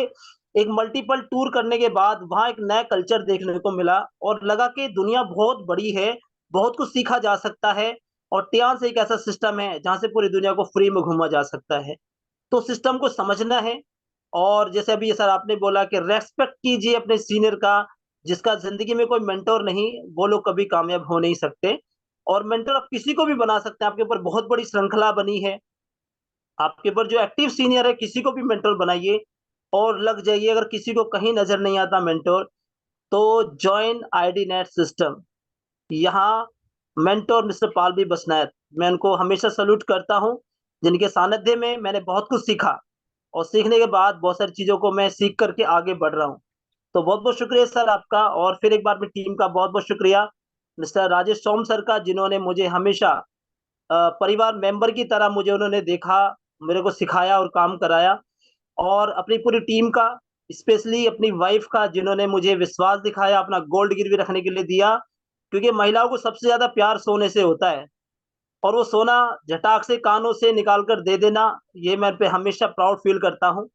एक मल्टीपल टूर करने के बाद वहाँ एक नया कल्चर देखने को मिला, और लगा कि दुनिया बहुत बड़ी है, बहुत कुछ सीखा जा सकता है, और टियान्स एक ऐसा सिस्टम है जहाँ से पूरी दुनिया को फ्री में घूमा जा सकता है। तो सिस्टम को समझना है, और जैसे अभी सर आपने बोला कि रेस्पेक्ट कीजिए अपने सीनियर का, जिसका ज़िंदगी में कोई मेंटर नहीं, वो लोग कभी कामयाब हो नहीं सकते। और मेंटर आप किसी को भी बना सकते हैं। आपके ऊपर बहुत बड़ी श्रृंखला बनी है, आपके ऊपर जो एक्टिव सीनियर है किसी को भी मेंटर बनाइए और लग जाइए। अगर किसी को कहीं नजर नहीं आता मेंटर, तो जॉइन आईडी नेट सिस्टम। यहाँ मेंटर मिस्टर पालवी बसनायत, मैं उनको हमेशा सल्यूट करता हूँ, जिनके सानिध्य में मैंने बहुत कुछ सीखा और सीखने के बाद बहुत सारी चीजों को मैं सीख करके आगे बढ़ रहा हूँ। तो बहुत बहुत शुक्रिया सर आपका, और फिर एक बार में टीम का बहुत बहुत शुक्रिया मिस्टर राजेश सोम सर का, जिन्होंने मुझे हमेशा परिवार मेंबर की तरह मुझे उन्होंने देखा, मेरे को सिखाया और काम कराया। और अपनी पूरी टीम का, स्पेशली अपनी वाइफ का, जिन्होंने मुझे विश्वास दिखाया, अपना गोल्ड गिरवी रखने के लिए दिया, क्योंकि महिलाओं को सबसे ज्यादा प्यार सोने से होता है, और वो सोना झटाक से कानों से निकाल कर दे देना, ये मैं पे हमेशा प्राउड फील करता हूँ।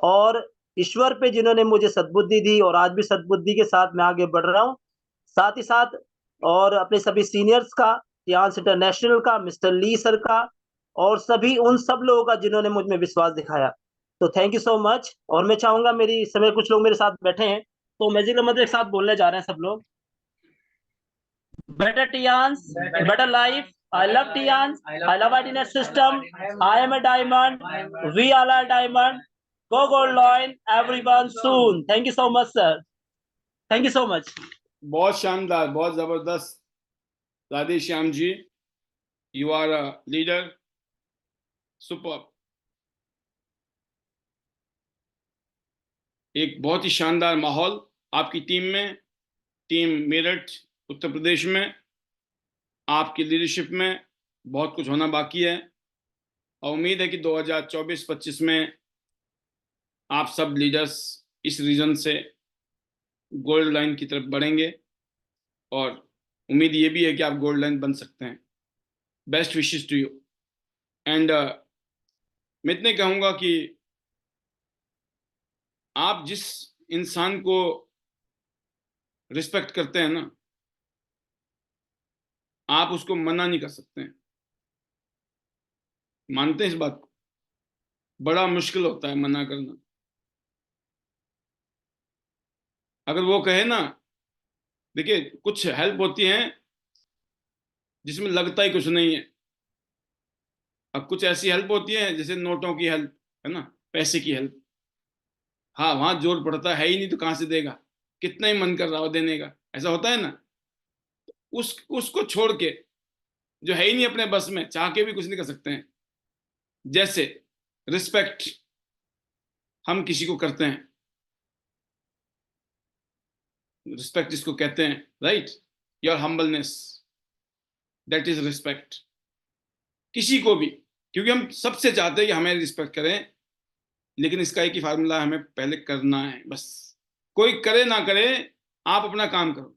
और ईश्वर पे जिन्होंने मुझे सद्बुद्धि दी, और आज भी सद्बुद्धि के साथ मैं आगे बढ़ रहा हूँ। साथ ही साथ और अपने सभी सीनियर्स का, टियांस इंटरनेशनल का, मिस्टर ली सर का, और सभी उन सब लोगों का जिन्होंने मुझ में विश्वास दिखाया। तो थैंक यू सो मच। और मैं चाहूंगा, मेरी इस समय कुछ लोग मेरे साथ बैठे हैं, तो मैजिक मतलब एक साथ बोलने जा रहे हैं सब लोग। Better Tiens, better life, I love Tians, I love Internet System, I am a diamond, we all are diamond, go gold line, everyone soon. Thank you so much sir, thank you so much. बहुत शानदार, बहुत जबरदस्त Radhe Shyam ji, you are a leader, super. एक बहुत ही शानदार माहौल आपकी टीम में, टीम मेरठ उत्तर प्रदेश में, आपकी लीडरशिप में बहुत कुछ होना बाकी है, और उम्मीद है कि 2024-25 में आप सब लीडर्स इस रीजन से गोल्ड लाइन की तरफ बढ़ेंगे, और उम्मीद ये भी है कि आप गोल्ड लाइन बन सकते हैं। Best wishes to you. And मैं इतने कहूँगा कि आप जिस इंसान को रिस्पेक्ट करते हैं ना, आप उसको मना नहीं कर सकते हैं। मानते हैं इस बात को? बड़ा मुश्किल होता है मना करना। अगर वो कहे ना, देखिए कुछ हेल्प होती है जिसमें लगता ही कुछ नहीं है, अब कुछ ऐसी हेल्प होती है जैसे नोटों की हेल्प है ना, पैसे की हेल्प, हाँ वहां जोर पड़ता है ही नहीं तो कहां से देगा, कितना ही मन कर रहा हो देने का, ऐसा होता है ना। उसको छोड़ के, जो है ही नहीं अपने बस में, चाह के भी कुछ नहीं कर सकते हैं। जैसे रिस्पेक्ट हम किसी को करते हैं, रिस्पेक्ट जिसको कहते हैं, right, your humbleness, that is respect किसी को भी, क्योंकि हम सबसे चाहते हैं कि हमें रिस्पेक्ट करें, लेकिन इसका एक ही फार्मूला है, हमें पहले करना है बस। कोई करे ना करे, आप अपना काम करो,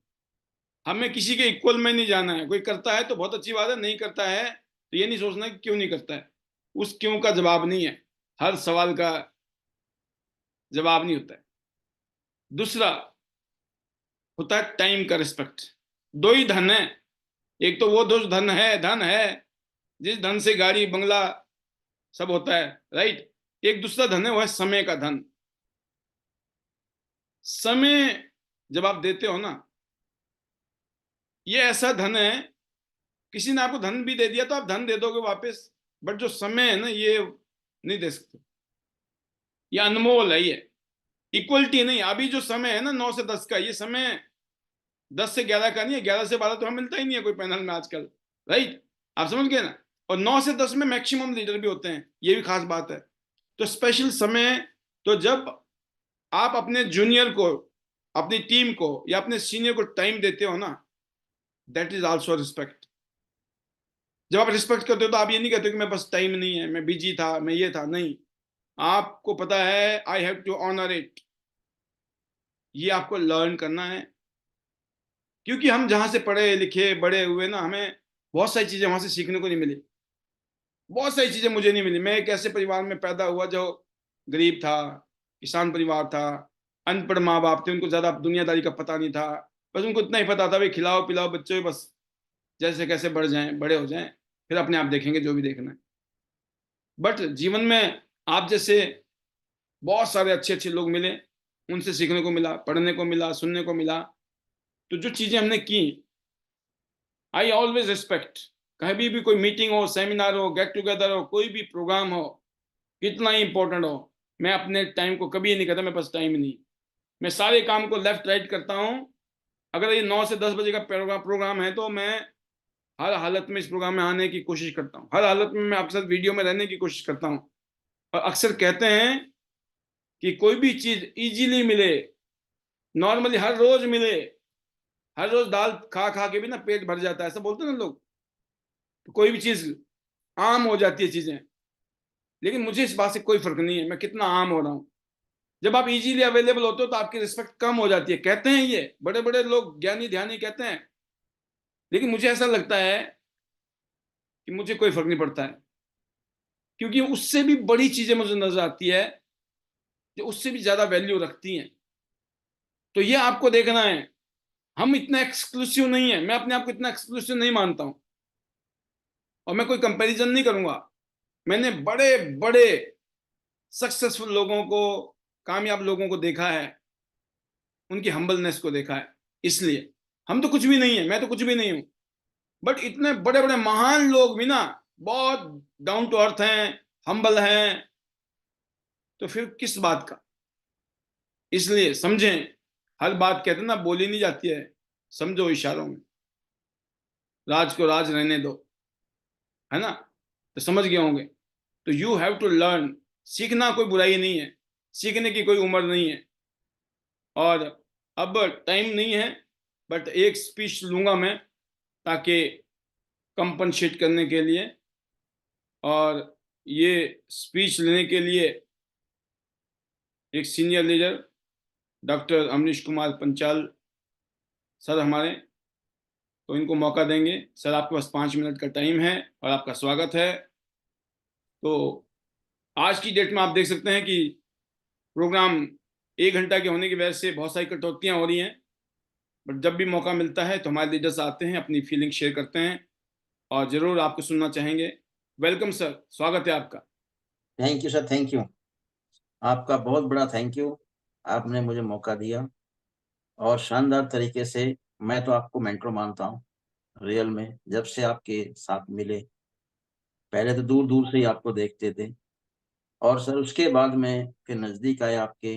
हमें किसी के इक्वल में नहीं जाना है। कोई करता है तो बहुत अच्छी बात है, नहीं करता है तो ये नहीं सोचना कि क्यों नहीं करता है। उस क्यों का जवाब नहीं है, हर सवाल का जवाब नहीं होता है। दूसरा होता है टाइम का रिस्पेक्ट। दो ही धन है, एक तो वो दो धन है जिस धन से गाड़ी बंगला सब होता है, राइट। एक दूसरा धन है, वो है समय का धन। समय जब आप देते हो ना, ये ऐसा धन है, किसी ने आपको धन भी दे दिया तो आप धन दे दोगे वापस, बट जो समय है ना, ये नहीं दे सकते, ये अनमोल है। ये इक्वलिटी नहीं। अभी जो समय है ना 9 से 10 का, ये समय 10 से 11 का नहीं है, 11 से 12 तो हमें मिलता ही नहीं है कोई पैनल में आजकल, राइट। आप समझ गए ना। और 9 से 10 में मैक्सिमम लीडर भी होते हैं, ये भी खास बात है। तो स्पेशल समय, तो जब आप अपने जूनियर को, अपनी टीम को या अपने सीनियर को टाइम देते हो ना, दैट इज ऑल्सो रिस्पेक्ट। जब आप रिस्पेक्ट करते हो तो आप ये नहीं कहते कि मैं बस टाइम नहीं है, मैं बिजी था, मैं ये था, नहीं। आपको पता है I have to honour it, ये आपको लर्न करना है। क्योंकि हम जहां से पढ़े लिखे बड़े हुए ना, हमें बहुत सारी चीजें वहां से सीखने को नहीं मिली, बहुत सारी चीजें मुझे नहीं मिली। मैं एक ऐसे परिवार में पैदा हुआ जो गरीब था, किसान परिवार था, अनपढ़ माँ बाप थे, उनको ज्यादा दुनियादारी का पता नहीं था। बस उनको इतना ही पता था भाई खिलाओ पिलाओ बच्चों को, बस जैसे कैसे बढ़ जाएं, बड़े हो जाएं, फिर अपने आप देखेंगे जो भी देखना है। बट जीवन में आप जैसे बहुत सारे अच्छे अच्छे लोग मिले, उनसे सीखने को मिला, पढ़ने को मिला, सुनने को मिला। तो जो चीजें हमने की, आई ऑलवेज रिस्पेक्ट, कभी भी कोई मीटिंग हो, सेमिनार हो, गेट टुगेदर हो, कोई भी प्रोग्राम हो, कितना ही इंपॉर्टेंट हो, मैं अपने टाइम को कभी नहीं कहता मैं पास टाइम नहीं। मैं सारे काम को लेफ्ट राइट करता हूँ। अगर ये 9 से 10 बजे का प्रोग्राम है तो मैं हर हालत में इस प्रोग्राम में आने की कोशिश करता हूँ, हर हालत में मैं आपके साथ वीडियो में रहने की कोशिश करता हूँ। और अक्सर कहते हैं कि कोई भी चीज इजीली मिले, नॉर्मली हर रोज मिले, हर रोज दाल खा खा के भी ना पेट भर जाता है, ऐसा बोलते हैं ना लोग। तो कोई भी चीज आम हो जाती है चीजें, लेकिन मुझे इस बात से कोई फर्क नहीं है मैं कितना आम हो रहा हूँ। जब आप इजीली अवेलेबल होते हो तो आपकी रिस्पेक्ट कम हो जाती है, कहते हैं ये बड़े बड़े लोग, ज्ञानी ध्यानी कहते हैं, लेकिन मुझे ऐसा लगता है कि मुझे कोई फर्क नहीं पड़ता है, क्योंकि उससे भी बड़ी चीजें मुझे नजर आती है जो उससे भी ज्यादा वैल्यू रखती हैं। तो ये आपको देखना है, हम इतना एक्सक्लूसिव नहीं है, मैं अपने आप को इतना एक्सक्लूसिव नहीं मानता हूं, और मैं कोई कंपैरिजन नहीं करूंगा। मैंने बड़े बड़े सक्सेसफुल लोगों को, कामयाब लोगों को देखा है, उनकी हम्बलनेस को देखा है। इसलिए हम तो कुछ भी नहीं है, मैं तो कुछ भी नहीं हूं, बट इतने बड़े बड़े महान लोग भी ना बहुत डाउन टू अर्थ हैं, हम्बल हैं, तो फिर किस बात का। इसलिए समझें, हर बात कहते हैं ना बोली नहीं जाती है, समझो इशारों में, राज को राज रहने दो, है ना। तो समझ गए होंगे। तो यू हैव टू लर्न, सीखना कोई बुराई नहीं है, सीखने की कोई उम्र नहीं है। और अब टाइम नहीं है, बट एक स्पीच लूंगा मैं, ताकि कंपनसेट करने के लिए। और ये स्पीच लेने के लिए एक senior leader doctor Amrish Kumar Panchal sir हमारे, तो इनको मौका देंगे। सर आपके पास 5 मिनट का टाइम है और आपका स्वागत है। तो आज की डेट में आप देख सकते हैं कि प्रोग्राम 1 घंटा के होने की वजह से बहुत सारी कटौतियां हो रही हैं, बट जब भी मौका मिलता है तो हमारे लीडर्स आते हैं, अपनी फीलिंग शेयर करते हैं और जरूर आपको सुनना चाहेंगे। वेलकम सर, स्वागत है आपका। Thank you sir, thank you. आपका बहुत बड़ा थैंक यू, आपने मुझे मौका दिया और शानदार तरीके से। मैं तो आपको मेंटर मानता हूँ रियल में, जब से आपके साथ मिले। पहले तो दूर दूर से ही आपको देखते थे, और सर उसके बाद में फिर नज़दीक आए आपके,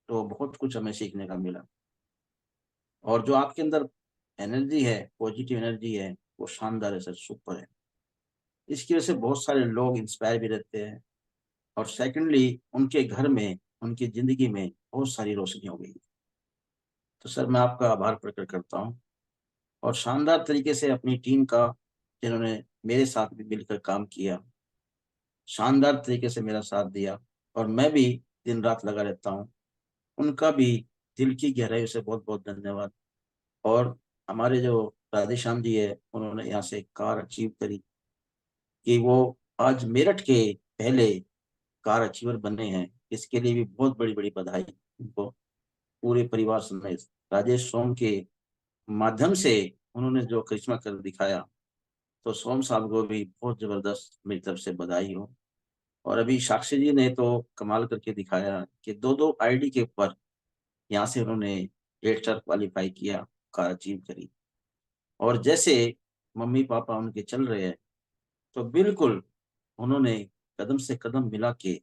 तो बहुत कुछ हमें सीखने का मिला। और जो आपके अंदर एनर्जी है, पॉजिटिव एनर्जी है, वो शानदार है सर, सुपर है। इसकी वजह से बहुत सारे लोग इंस्पायर भी रहते हैं, और सेकंडली उनके घर में, उनकी जिंदगी में बहुत सारी रोशनी हो गई। तो सर मैं आपका आभार प्रकट करता हूँ, और शानदार तरीके से अपनी टीम का, जिन्होंने मेरे साथ भी मिलकर काम किया, शानदार तरीके से मेरा साथ दिया, और मैं भी दिन रात लगा रहता हूँ, उनका भी दिल की गहराई से बहुत बहुत धन्यवाद। और हमारे जो राधेश्याम जी है, उन्होंने यहाँ से कार अचीव करी कि वो आज मेरठ के पहले कार अचीवर बने हैं, इसके लिए भी बहुत बड़ी बड़ी बधाई उनको, पूरे परिवार समेत। राजेश सोम के माध्यम से उन्होंने जो करिश्मा कर दिखाया, तो सोम साहब को भी बहुत जबरदस्त मेरी तरफ से बधाई हो। और अभी साक्षी जी ने तो कमाल करके दिखाया कि दो दो आईडी के ऊपर यहाँ से उन्होंने 8 स्टार क्वालिफाई किया, कार अचीव करी। और जैसे मम्मी पापा उनके चल रहे हैं, तो बिल्कुल उन्होंने कदम से कदम मिला के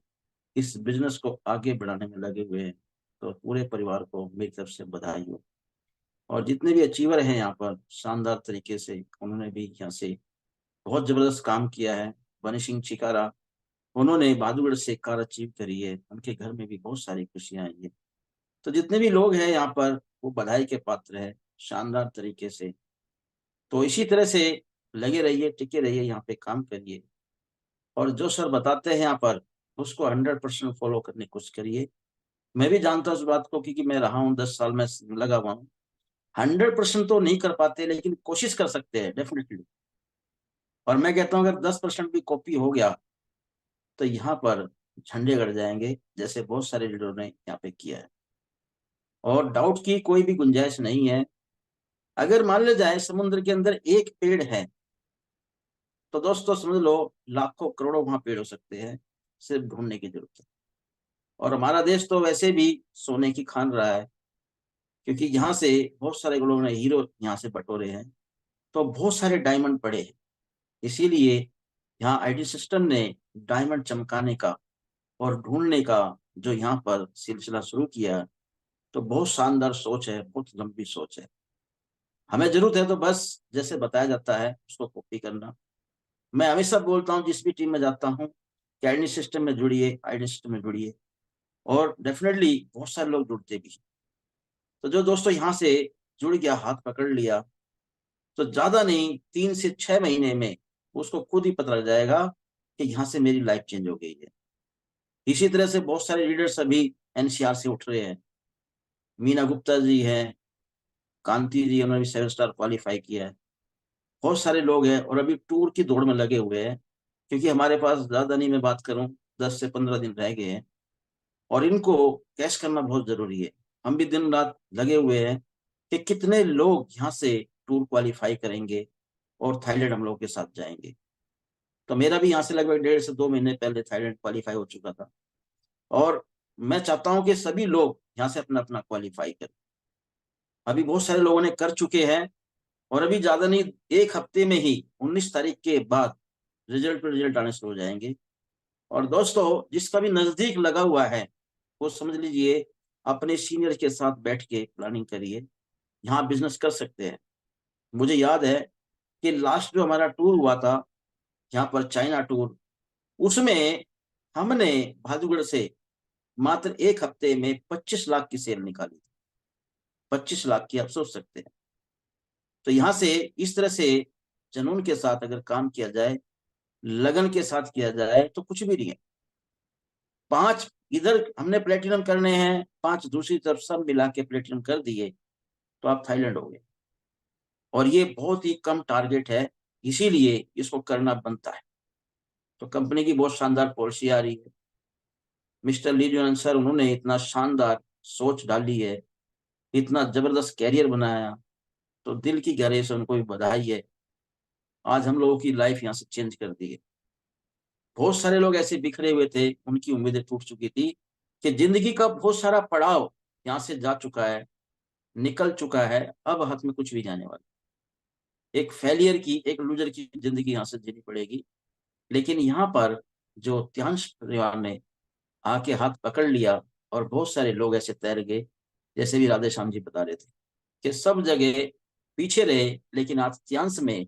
इस बिजनेस को आगे बढ़ाने में लगे हुए हैं। तो पूरे परिवार को मेरी तरफ से बधाई हो। और जितने भी अचीवर हैं यहाँ पर, शानदार तरीके से उन्होंने भी यहाँ से बहुत जबरदस्त काम किया है। बनी सिंह चिकारा, उन्होंने बहादुरगढ़ से कार अचीव करी है, उनके घर में भी बहुत सारी खुशियां आई है। तो जितने भी लोग हैं यहाँ पर, वो बधाई के पात्र हैं शानदार तरीके से। तो इसी तरह से लगे रहिए, टिके रहिए, यहाँ पे काम करिए, और जो सर बताते हैं यहाँ पर उसको 100% फॉलो करने की कोशिश करिए। मैं भी जानता हूँ इस बात को, क्योंकि मैं रहा हूँ 10 साल में लगा हुआ हूँ। 100% तो नहीं कर पाते, लेकिन कोशिश कर सकते हैं डेफिनेटली। और मैं कहता हूँ अगर 10% भी कॉपी हो गया, तो यहाँ पर झंडे गड़ जाएंगे, जैसे बहुत सारे लीडरों ने यहाँ पे किया है। और डाउट की कोई भी गुंजाइश नहीं है। अगर मान लिया जाए समुद्र के अंदर एक पेड़ है, तो दोस्तों समझ लो लाखों करोड़ों वहां पेड़ हो सकते हैं, सिर्फ ढूंढने की जरूरत है। और हमारा देश तो वैसे भी सोने की खान रहा है, क्योंकि यहाँ से बहुत सारे लोगों ने हीरो यहाँ से बटोरे हैं। तो बहुत सारे डायमंड पड़े हैं। इसीलिए यहाँ आईटी सिस्टम ने डायमंड चमकाने का और ढूंढने का जो यहाँ पर सिलसिला शुरू किया, तो बहुत शानदार सोच है, बहुत लंबी सोच है। हमें जरूरत है तो बस जैसे बताया जाता है उसको कॉपी करना। मैं हमेशा बोलता हूँ जिस भी टीम में जाता हूँ कि आईटी सिस्टम में जुड़िए, आईटी सिस्टम में जुड़िए, और डेफिनेटली बहुत सारे लोग जुड़ते भी। तो जो दोस्तों यहाँ से जुड़ गया, हाथ पकड़ लिया, तो ज्यादा नहीं 3 से 6 महीने में उसको खुद ही पता लग जाएगा कि यहाँ से मेरी लाइफ चेंज हो गई है। इसी तरह से बहुत सारे लीडर्स अभी एनसीआर से उठ रहे हैं। मीना गुप्ता जी हैं, कांति जी, उन्होंने भी 7 स्टार क्वालिफाई किया है। बहुत सारे लोग हैं और अभी टूर की दौड़ में लगे हुए हैं, क्योंकि हमारे पास ज्यादा नहीं, मैं बात करूं 10 से 15 दिन रह गए हैं और इनको कैश करना बहुत जरूरी है। हम भी दिन रात लगे हुए हैं कि कितने लोग यहाँ से टूर क्वालिफाई करेंगे और थाईलैंड हम लोग के साथ जाएंगे। तो मेरा भी यहाँ से लगभग 1.5 से 2 महीने पहले थाईलैंड क्वालिफाई हो चुका था, और मैं चाहता हूँ कि सभी लोग यहाँ से अपना अपना क्वालिफाई करें। अभी बहुत सारे लोगों ने कर चुके हैं और अभी ज्यादा नहीं, 1 हफ्ते में ही 19 तारीख के बाद रिजल्ट पर रिजल्ट आने शुरू हो जाएंगे। और दोस्तों जिसका भी नजदीक लगा हुआ है वो समझ लीजिए अपने सीनियर के साथ बैठ के प्लानिंग करिए, यहाँ बिजनेस कर सकते हैं। मुझे याद है कि लास्ट जो हमारा टूर हुआ था यहाँ पर, चाइना टूर, उसमें हमने भादुगढ़ से मात्र 1 हफ्ते में 25 लाख की सेल निकाली थी। 25 लाख की, आप सोच सकते हैं। तो यहाँ से इस तरह से जुनून के साथ अगर काम किया जाए, लगन के साथ किया जाए, तो कुछ भी नहीं है। 5 इधर हमने प्लेटिनम करने हैं, 5 दूसरी तरफ, सब मिला के प्लेटिनम कर दिए तो आप थाईलैंड हो गए। और ये बहुत ही कम टारगेट है, इसीलिए इसको करना बनता है। तो कंपनी की बहुत शानदार पॉलिसी आ रही है। मिस्टर ली जुएन सर, उन्होंने इतना शानदार सोच डाली है, इतना जबरदस्त कैरियर बनाया, तो दिल की गहराई से उनको भी बधाई है। आज हम लोगों की लाइफ यहाँ से चेंज कर दी है। बहुत सारे लोग ऐसे बिखरे हुए थे, उनकी उम्मीदें टूट चुकी थी कि जिंदगी का बहुत सारा पड़ाव यहाँ से जा चुका है, निकल चुका है, अब हाथ में कुछ भी जाने वाला, एक फेलियर की, एक लूजर की जिंदगी यहाँ से जीनी पड़ेगी। लेकिन यहाँ पर जो त्यांश परिवार ने आके हाथ पकड़ लिया, और बहुत सारे लोग ऐसे तैर गए, जैसे भी राधे श्याम जी बता रहे थे कि सब जगह पीछे रहे लेकिन आज त्यांश में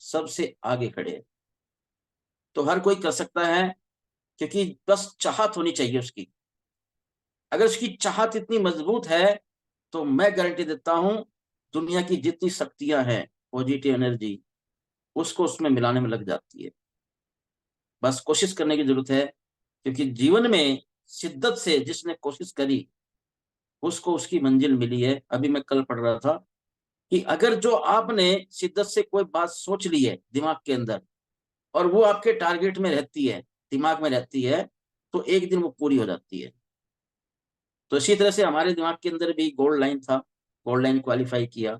सबसे आगे खड़े। तो हर कोई कर सकता है, क्योंकि बस चाहत होनी चाहिए उसकी। अगर उसकी चाहत इतनी मजबूत है तो मैं गारंटी देता हूं दुनिया की जितनी शक्तियां हैं, पॉजिटिव एनर्जी, उसको उसमें मिलाने में लग जाती है। बस कोशिश करने की जरूरत है, क्योंकि जीवन में शिद्दत से जिसने कोशिश करी उसको उसकी मंजिल मिली है। अभी मैं कल पढ़ रहा था कि अगर जो आपने शिद्दत से कोई बात सोच ली है दिमाग के अंदर, और वो आपके टारगेट में रहती है, दिमाग में रहती है, तो एक दिन वो पूरी हो जाती है। तो इसी तरह से हमारे दिमाग के अंदर भी गोल्ड लाइन था, गोल्ड लाइन क्वालिफाई किया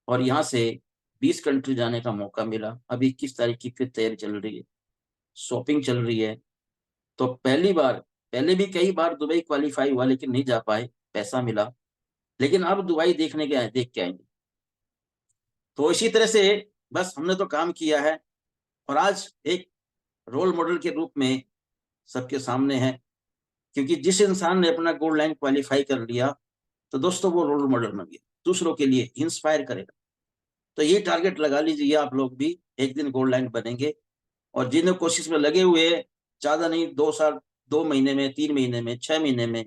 और यहाँ से 20 कंट्री जाने का मौका मिला। अभी 21 तारीख की फिर तैयारी चल रही है, शॉपिंग चल रही है। तो पहली बार, पहले भी कई बार दुबई क्वालिफाई हुआ लेकिन नहीं जा पाए, पैसा मिला, लेकिन अब दुबई देखने के आए, देख के आएंगे। तो इसी तरह से बस हमने तो काम किया है, और आज एक रोल मॉडल के रूप में सबके सामने है, क्योंकि जिस इंसान ने अपना गोल्ड लाइन क्वालिफाई कर लिया, तो दोस्तों वो रोल मॉडल बन गया, दूसरों के लिए इंस्पायर करेगा। तो ये टारगेट लगा लीजिए, आप लोग भी एक दिन गोल्ड लाइन बनेंगे। और जिन कोशिश में लगे हुए, ज्यादा नहीं, 2 साल, 2 महीने में, 3 महीने में, 6 महीने में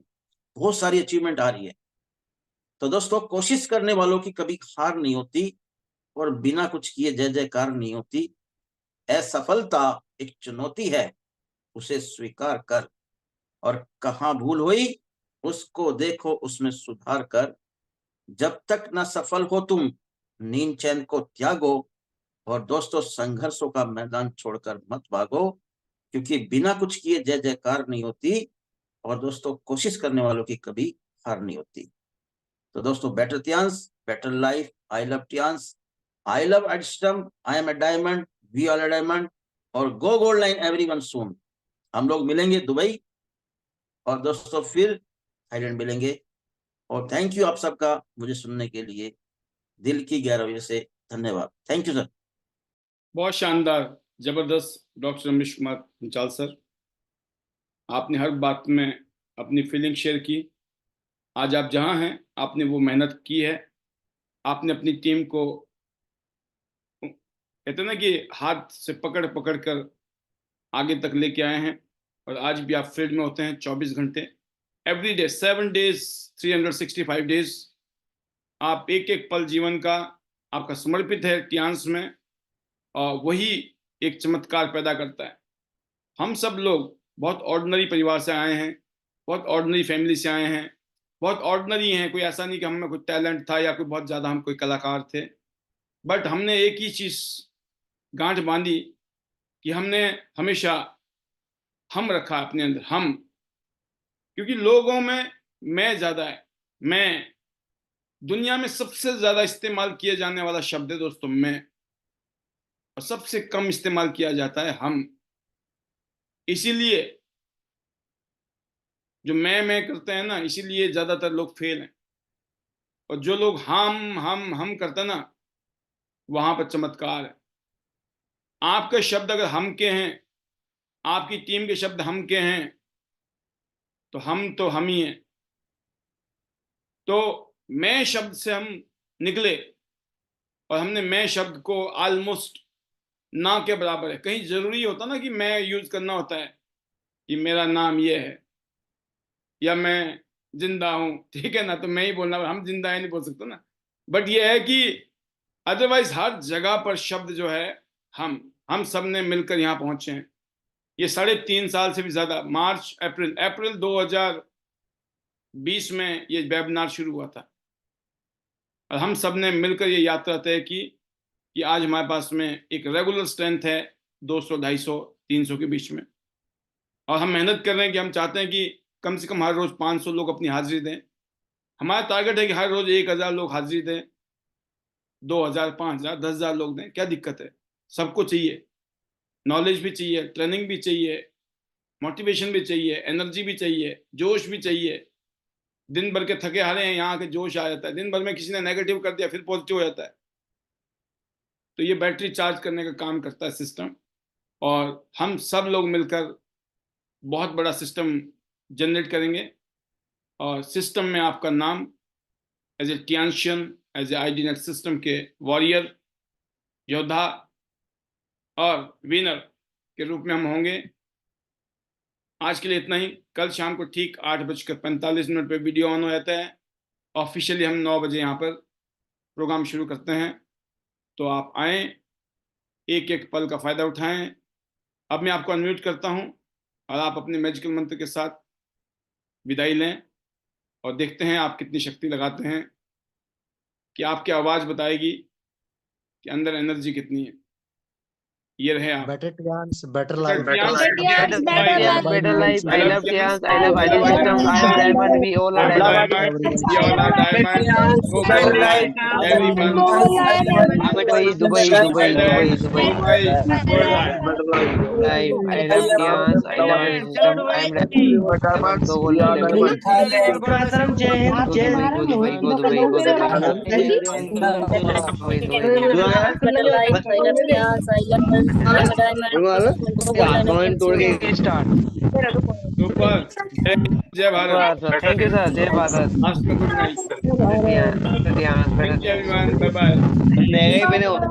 बहुत सारी अचीवमेंट आ रही है। तो दोस्तों कोशिश करने वालों की कभी हार नहीं होती, और बिना कुछ किए जय जयकार नहीं होती। असफलता एक चुनौती है, उसे स्वीकार कर, और कहाँ भूल हुई उसको देखो, उसमें सुधार कर। जब तक न सफल हो तुम, नींद चैन को त्यागो। और दोस्तों संघर्षों का मैदान छोड़कर मत भागो, क्योंकि बिना कुछ किए जय जयकार नहीं होती, और दोस्तों कोशिश करने वालों की कभी हार नहीं होती। तो दोस्तों better Tiens, better life, I love Tiens, I love ID system, I am a diamond, we are a diamond, और go gold line everyone soon. हम लोग मिलेंगे दुबई, और दोस्तों फिर थाईलैंड मिलेंगे। और थैंक यू आप सबका मुझे सुनने के लिए, दिल की गहराई से धन्यवाद। Thank you sir. बहुत शानदार, जबरदस्त डॉक्टर रमेश कुमार पंचाल सर, आपने हर बात में अपनी फीलिंग शेयर की। आज आप जहां हैं, आपने वो मेहनत की है, आपने अपनी टीम को कहते हैं ना कि हाथ से पकड़ पकड़ कर आगे तक लेके आए हैं, और आज भी आप फील्ड में होते हैं 24 घंटे, एवरी डे 7 डेज 365 डेज। आप एक एक पल जीवन का आपका समर्पित है टियांस में, और वही एक चमत्कार पैदा करता है। हम सब लोग बहुत ऑर्डिनरी परिवार से आए हैं, बहुत ऑर्डिनरी फैमिली से आए हैं, बहुत ऑर्डिनरी हैं। कोई ऐसा नहीं कि हमें कोई टैलेंट था या कोई बहुत ज़्यादा हम कोई कलाकार थे, बट हमने एक ही चीज़ गांठ बांधी कि हमने हमेशा हम रखा अपने अंदर, हम, क्योंकि लोगों में मैं ज़्यादा है। मैं दुनिया में सबसे ज़्यादा इस्तेमाल किया जाने वाला शब्द है दोस्तों, मैं, और सबसे कम इस्तेमाल किया जाता है हम। इसीलिए जो मैं करते हैं ना, इसीलिए ज़्यादातर लोग फेल हैं, और जो लोग हम करते हैं ना, वहां पर चमत्कार है। आपके शब्द अगर हम के हैं, आपकी टीम के शब्द हम के हैं, तो हम ही हैं। तो मैं शब्द से हम निकले, और हमने मैं शब्द को ऑलमोस्ट ना के बराबर है। कहीं जरूरी होता ना कि मैं यूज करना होता है कि मेरा नाम ये है या मैं जिंदा हूं, ठीक है ना, तो मैं ही बोलना, हम जिंदा है नहीं बोल सकते ना। बट ये है कि अदरवाइज हर जगह पर शब्द जो है हम सब ने मिलकर यहाँ पहुंचे हैं। ये 3.5 साल से भी ज्यादा, मार्च अप्रैल 2020 में ये वेबिनार शुरू हुआ था, और हम सब ने मिलकर ये यात्रा तय की कि आज हमारे पास में एक रेगुलर स्ट्रेंथ है 200, 250, 300 के बीच में, और हम मेहनत कर रहे हैं कि हम चाहते हैं कि कम से कम हर रोज 500 लोग अपनी हाजिरी दें। हमारा टारगेट है कि हर रोज 1000 लोग हाजिरी दें, 2000, 5000, 10,000 लोग दें। क्या दिक्कत है? सबको चाहिए, नॉलेज भी चाहिए, ट्रेनिंग भी चाहिए, मोटिवेशन भी चाहिए, एनर्जी भी चाहिए, जोश भी चाहिए। दिन भर के थके हारे हैं, यहाँ के जोश आ जाता है। दिन भर में किसी ने नेगेटिव कर दिया, फिर पॉजिटिव हो जाता है। तो ये बैटरी चार्ज करने का काम करता है सिस्टम, और हम सब लोग मिलकर बहुत बड़ा सिस्टम जनरेट करेंगे। और सिस्टम में आपका नाम as a Tiensian, as a ID net system के वॉरियर, योद्धा और विनर के रूप में हम होंगे। आज के लिए इतना ही। कल शाम को ठीक 8:45 पे वीडियो ऑन हो जाता है। ऑफिशियली हम 9 बजे यहाँ पर प्रोग्राम शुरू करते हैं, तो आप आएँ, एक एक पल का फायदा उठाएं। अब मैं आपको अनम्यूट करता हूं, और आप अपने मैजिकल मंत्र के साथ विदाई लें, और देखते हैं आप कितनी शक्ति लगाते हैं, कि आपकी आवाज बताएगी कि अंदर एनर्जी कितनी है। ये रहे आप। Better Tians, better life. Better Tians, Better better life. better life. I love Tians, Tians. I love ID system. I am Diamond. We all are Diamond. We all are Diamond. Go better life. Everyone. Dubai. Good life. Life. I love Tians. I love ID system. I am Diamond. So all are Diamond. तोड़ के Start. सुपर। जय भारत। Thank you sir. जय भारत. आज का good night. Tians. Thank you everyone. Bye bye. मैंने